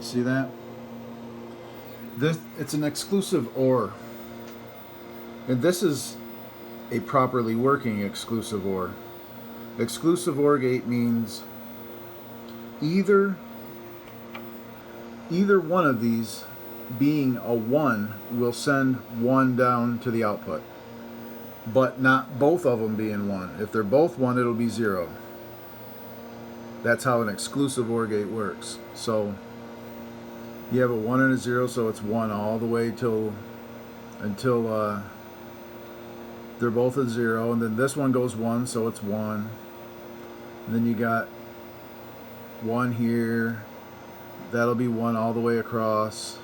see that? It's an exclusive OR. And this is a properly working exclusive OR. Exclusive OR gate means either one of these being a 1 will send 1 down to the output, but not both of them being 1. If they're both 1, it'll be 0. That's how an exclusive OR gate works. So you have a 1 and a 0, so it's 1 all the way until they're both a 0, and then this one goes 1, so it's 1. And then you got 1 here. That'll be 1 all the way across.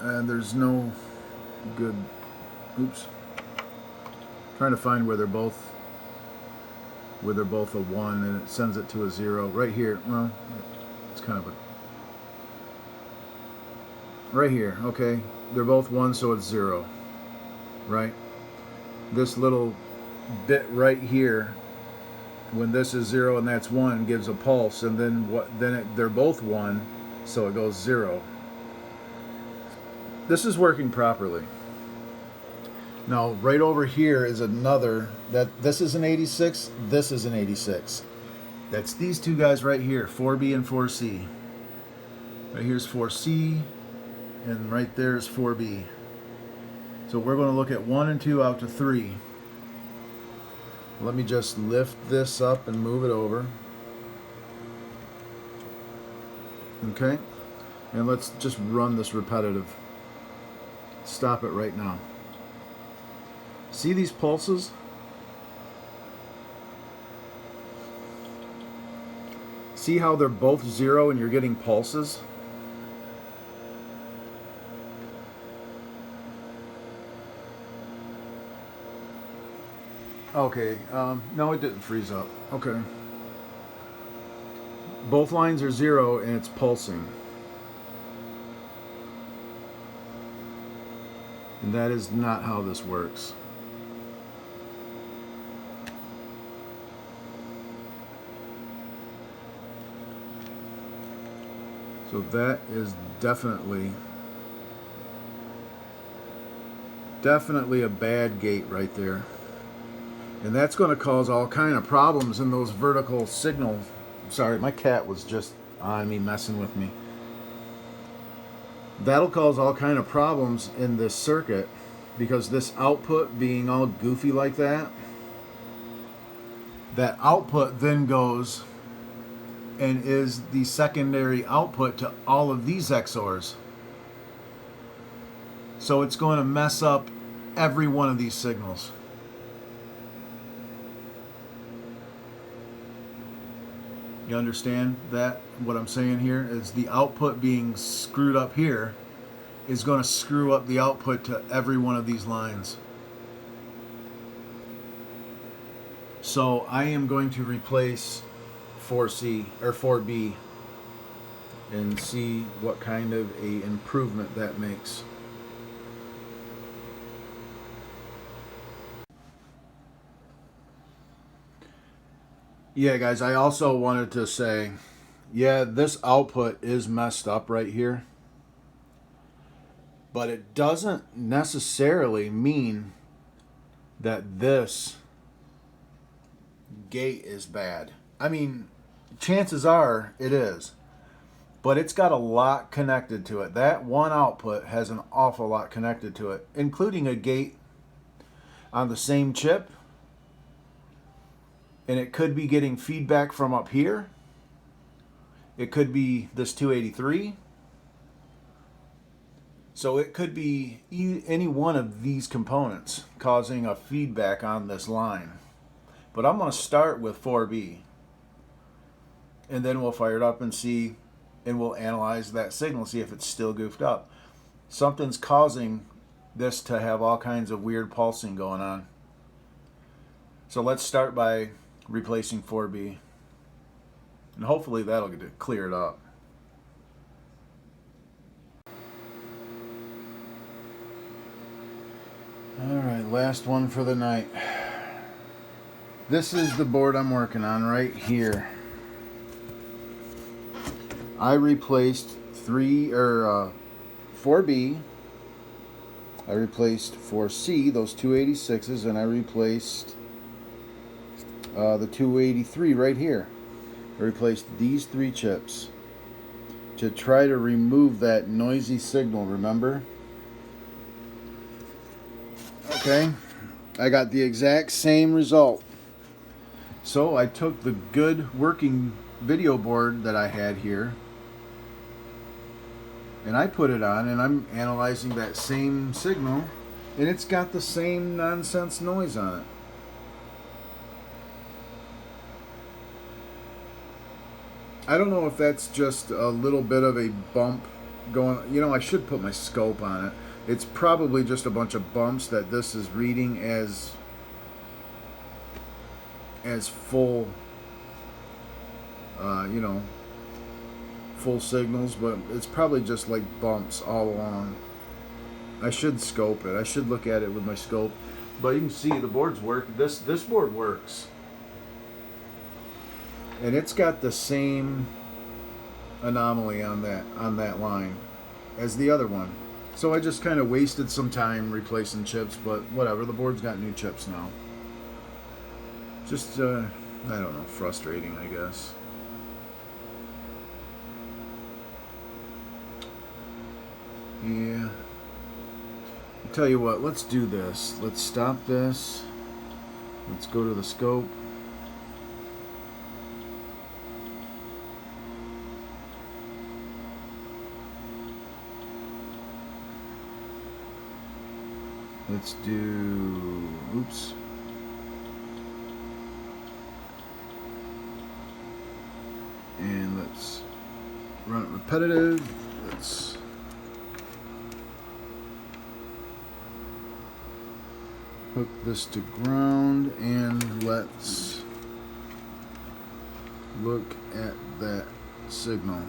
And there's no good. Oops. Trying to find where they're both a 1, and it sends it to a 0 right here. Well, it's kind of right here, okay? They're both 1, so it's 0, right? This little bit right here, when this is 0 and that's 1, gives a pulse, and then they're both 1, so it goes 0. This is working properly. Now, right over here is another, this is an 86, this is an 86. That's these two guys right here, 4B and 4C. Right here's 4C, and right there is 4B. So we're going to look at 1 and 2 out to 3. Let me just lift this up and move it over. Okay, and let's just run this repetitive. Stop it right now. See these pulses? See how they're both 0 and you're getting pulses? Okay, no, it didn't freeze up. Okay. Both lines are 0 and it's pulsing. And that is not how this works. So that is definitely a bad gate right there. And that's going to cause all kind of problems in those vertical signals. Sorry, my cat was just on me, messing with me. That'll cause all kind of problems in this circuit, because this output being all goofy like that output then goes and is the secondary output to all of these XORs. So it's going to mess up every one of these signals. You understand that? What I'm saying here is the output being screwed up here is going to screw up the output to every one of these lines. So I am going to replace 4C or 4B and see what kind of a improvement that makes. Yeah, guys, I also wanted to say, yeah, this output is messed up right here, but it doesn't necessarily mean that this gate is bad. I mean, chances are it is, but it's got a lot connected to it. That one output has an awful lot connected to it, including a gate on the same chip. And it could be getting feedback from up here. It could be this 283. So it could be any one of these components causing a feedback on this line. But I'm going to start with 4B. And then we'll fire it up and see, and we'll analyze that signal, see if it's still goofed up. Something's causing this to have all kinds of weird pulsing going on. So let's start by replacing 4B, and hopefully that'll get it cleared up. Alright, last one for the night. This is the board I'm working on right here. I replaced 4B, I replaced 4C, those 286s, and I replaced the 283 right here. I replaced these 3 chips to try to remove that noisy signal, remember? Okay, I got the exact same result. So I took the good working video board that I had here and I put it on, and I'm analyzing that same signal, and it's got the same nonsense noise on it. I don't know if that's just a little bit of a bump going, I should put my scope on it. It's probably just a bunch of bumps that this is reading as full, full signals, but it's probably just like bumps all along. I should scope it. I should look at it with my scope. But you can see the boards work. This board works. And it's got the same anomaly on that line as the other one. So I just kind of wasted some time replacing chips, but whatever. The board's got new chips now. Just I don't know, frustrating, I guess. Yeah. I'll tell you what, let's do this. Let's stop this. Let's go to the scope. Let's do, oops. And let's run it repetitive. Let's hook this to ground and let's look at that signal.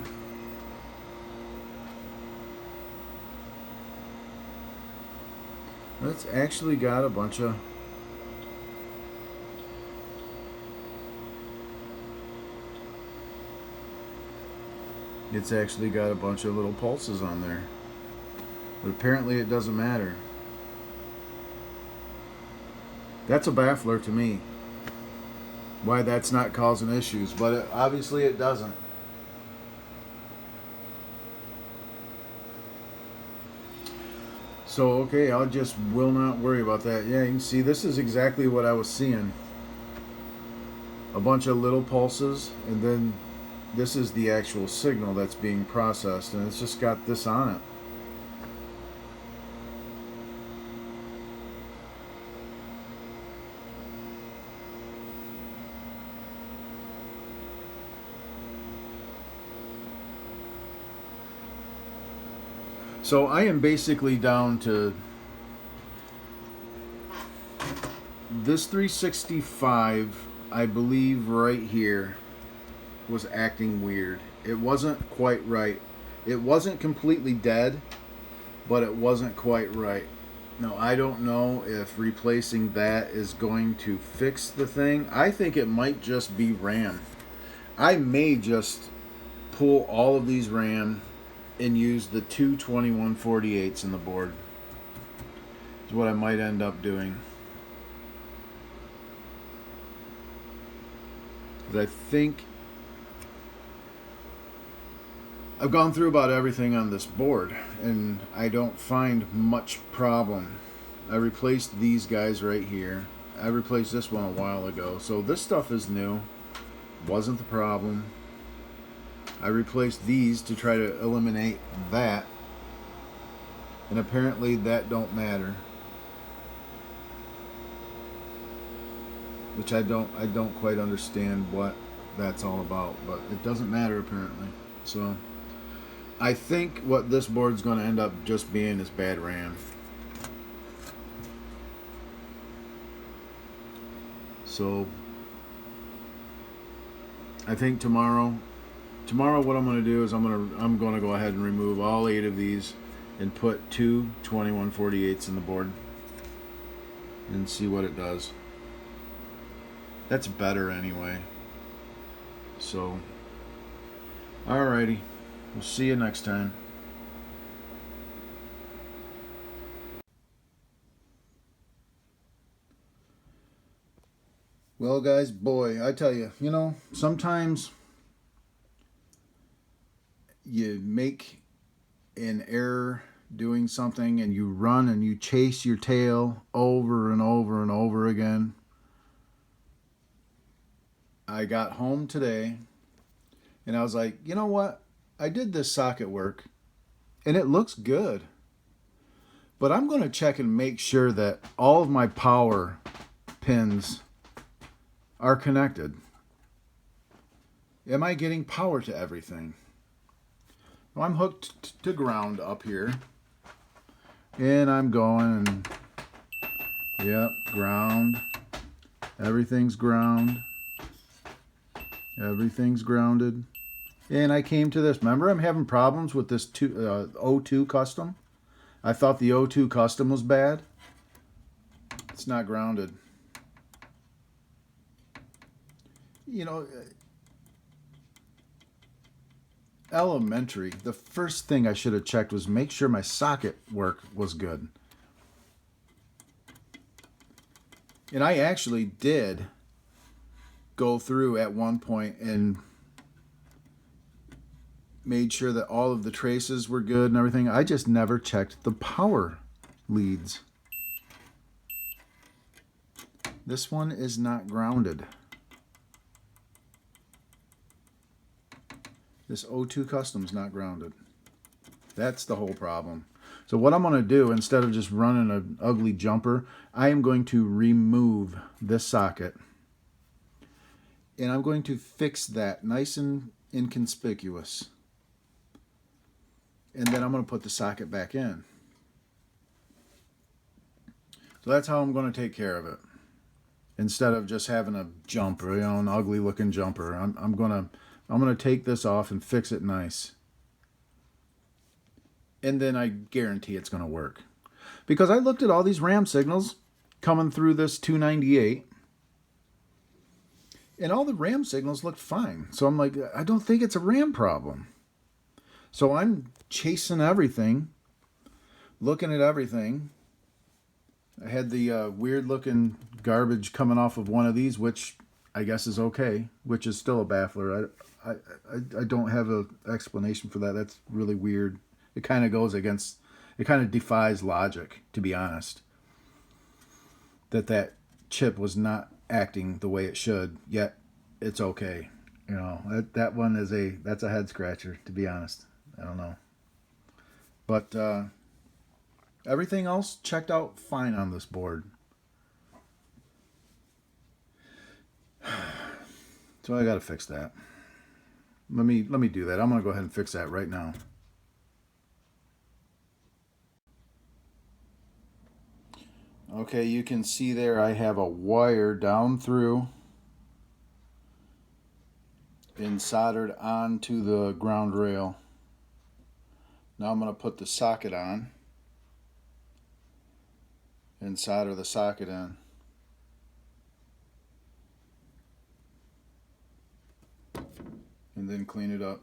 It's actually got a bunch of little pulses on there. But apparently it doesn't matter. That's a baffler to me. Why that's not causing issues, but obviously it doesn't. So, okay, I just will not worry about that. Yeah, you can see this is exactly what I was seeing. A bunch of little pulses, and then this is the actual signal that's being processed, and it's just got this on it. So I am basically down to this 365, I believe right here, was acting weird. It wasn't quite right. It wasn't completely dead, but it wasn't quite right. Now, I don't know if replacing that is going to fix the thing. I think it might just be RAM. I may just pull all of these RAM and use the two 2148s in the board. Is what I might end up doing. Because I think I've gone through about everything on this board, and I don't find much problem. I replaced these guys right here. I replaced this one a while ago, so this stuff is new. Wasn't the problem. I replaced these to try to eliminate that, and apparently that don't matter. Which I don't quite understand what that's all about, but it doesn't matter apparently. So I think what this board's going to end up just being is bad RAM. So I think tomorrow what I'm going to do is I'm going to go ahead and remove all 8 of these and put two 2148s in the board and see what it does. That's better anyway. So alrighty, we'll see you next time. Well guys, boy, I tell you, sometimes you make an error doing something and you run and you chase your tail over and over and over again. I got home today and I was like, you know what? I did this socket work and it looks good. But I'm going to check and make sure that all of my power pins are connected. Am I getting power to everything? Well, I'm hooked to ground up here. And I'm going and yep, ground. Everything's ground. Everything's grounded. And I came to this. Remember, I'm having problems with this O2 custom. I thought the O2 custom was bad. It's not grounded. You know, elementary, the first thing I should have checked was make sure my socket work was good. And I actually did go through at one point and made sure that all of the traces were good and everything. I just never checked the power leads. This one is not grounded. This O2 custom is not grounded. That's the whole problem. So what I'm going to do, instead of just running an ugly jumper, I am going to remove this socket. And I'm going to fix that nice and inconspicuous. And then I'm going to put the socket back in. So that's how I'm going to take care of it. Instead of just having a jumper, an ugly looking jumper, I'm going to take this off and fix it nice. And then I guarantee it's going to work. Because I looked at all these RAM signals coming through this 298. And all the RAM signals looked fine. So I'm like, I don't think it's a RAM problem. So I'm chasing everything, looking at everything. I had the weird looking garbage coming off of one of these, which I guess is okay, which is still a baffler. I don't have an explanation for that. That's really weird. It kind of goes against, it kind of defies logic, to be honest. That chip was not acting the way it should, yet it's okay. You know, that one is that's a head scratcher, to be honest. I don't know. But everything else checked out fine on this board. So I got to fix that. Let me do that. I'm going to go ahead and fix that right now. Okay, you can see there I have a wire down through and soldered onto the ground rail. Now I'm going to put the socket on and solder the socket in. And then clean it up.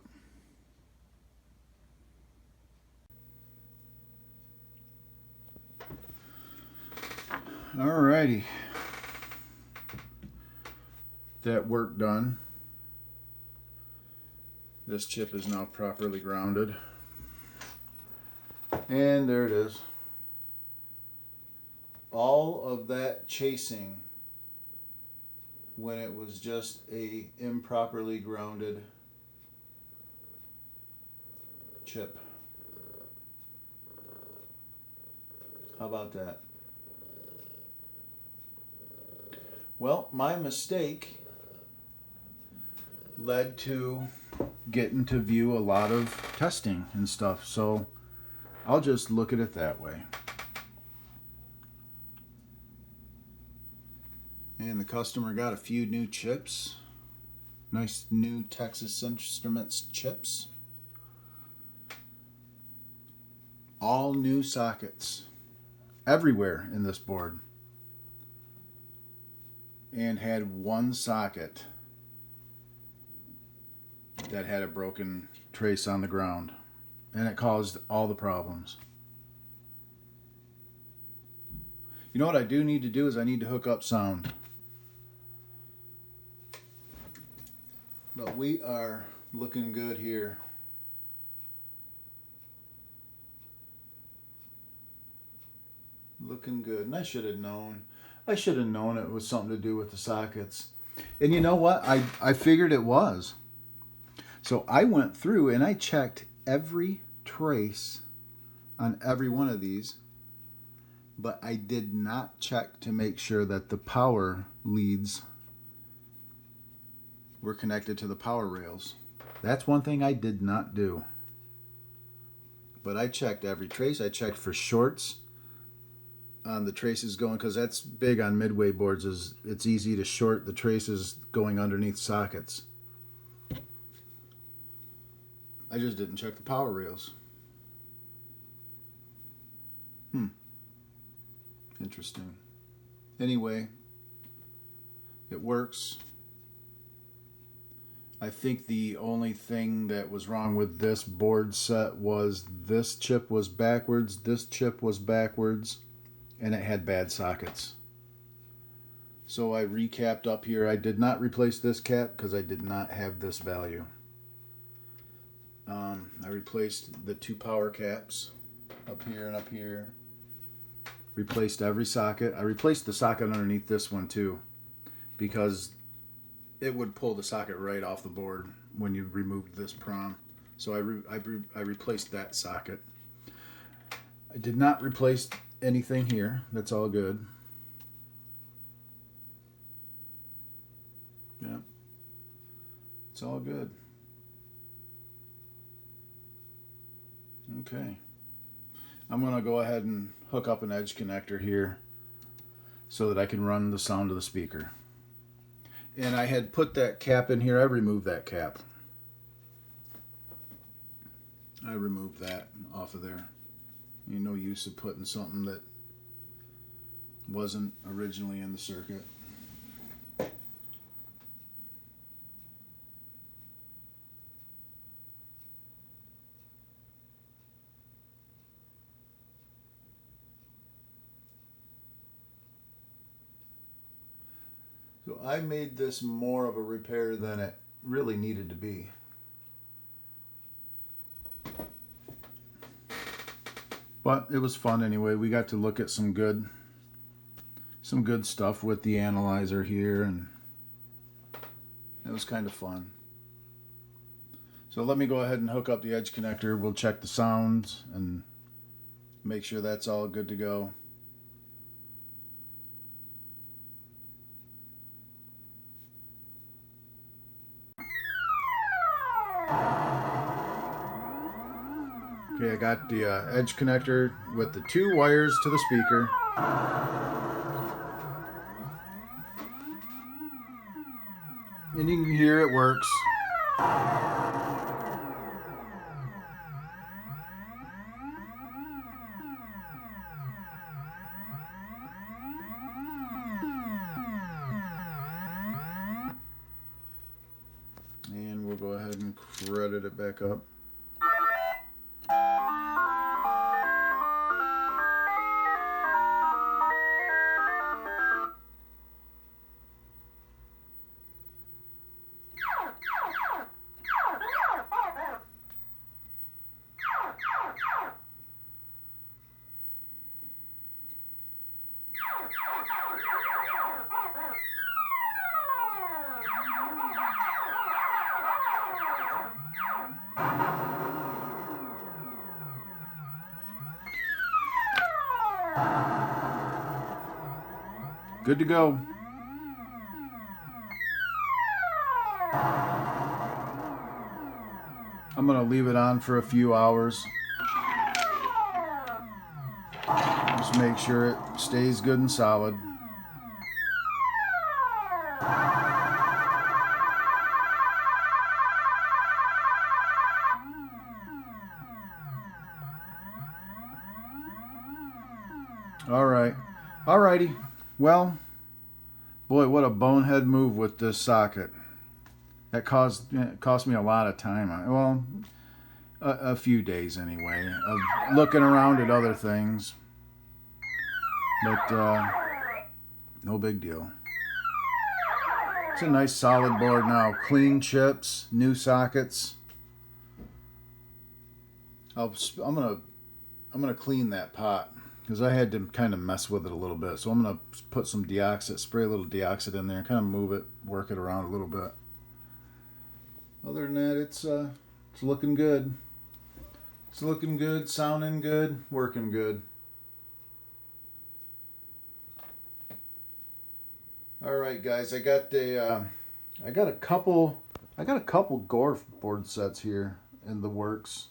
Alrighty. That work done. This chip is now properly grounded. And there it is. All of that chasing when it was just a improperly grounded chip. How about that? Well, my mistake led to getting to view a lot of testing and stuff, so I'll just look at it that way. And the customer got a few new chips. Nice new Texas Instruments chips. All new sockets everywhere in this board. And had one socket that had a broken trace on the ground. And it caused all the problems. You know what I do need to do is I need to hook up sound. But we are looking good here. Looking good. And I should have known. I should have known it was something to do with the sockets. And you know what? I figured it was. So I went through and I checked every trace on every one of these. But I did not check to make sure that the power leads were connected to the power rails. That's one thing I did not do. But I checked every trace. I checked for shorts on the traces going, because that's big on Midway boards, is it's easy to short the traces going underneath sockets. I just didn't check the power rails. Interesting. Anyway, it works. I think the only thing that was wrong with this board set was this chip was backwards, this chip was backwards, and it had bad sockets. So I recapped up here. I did not replace this cap because I did not have this value. I replaced the 2 power caps up here and up here. Replaced every socket. I replaced the socket underneath this one too, because it would pull the socket right off the board when you removed this PROM. So I replaced that socket. I did not replace anything here. That's all good. Yeah, it's all good. Okay. I'm going to go ahead and hook up an edge connector here so that I can run the sound of the speaker. And I had put that cap in here. I removed that cap. I removed that off of there. No use of putting something that wasn't originally in the circuit. So I made this more of a repair than it really needed to be. But it was fun anyway. We got to look at some good stuff with the analyzer here, and it was kind of fun. So let me go ahead and hook up the edge connector. We'll check the sounds and make sure that's all good to go. Okay, I got the edge connector with the 2 wires to the speaker. And you can hear it works. And we'll go ahead and credit it back up. Good to go. I'm going to leave it on for a few hours. Just make sure it stays good and solid. Alrighty. Well, boy, what a bonehead move with this socket. That cost me a lot of time. Well, a few days anyway, of looking around at other things. But no big deal. It's a nice solid board now. Clean chips, new sockets. I'm gonna clean that pot, because I had to kind of mess with it a little bit. So I'm going to put some deoxit, spray a little deoxit in there, and kind of move it, work it around a little bit. Other than that, it's looking good. It's looking good, sounding good, working good. All right, guys, I got a couple Gore board sets here in the works.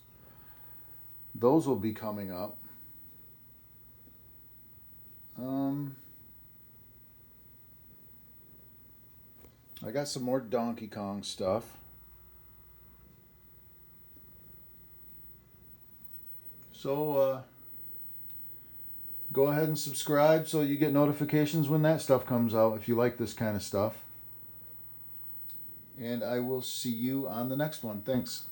Those will be coming up. I got some more Donkey Kong stuff. So go ahead and subscribe so you get notifications when that stuff comes out if you like this kind of stuff. And I will see you on the next one. Thanks.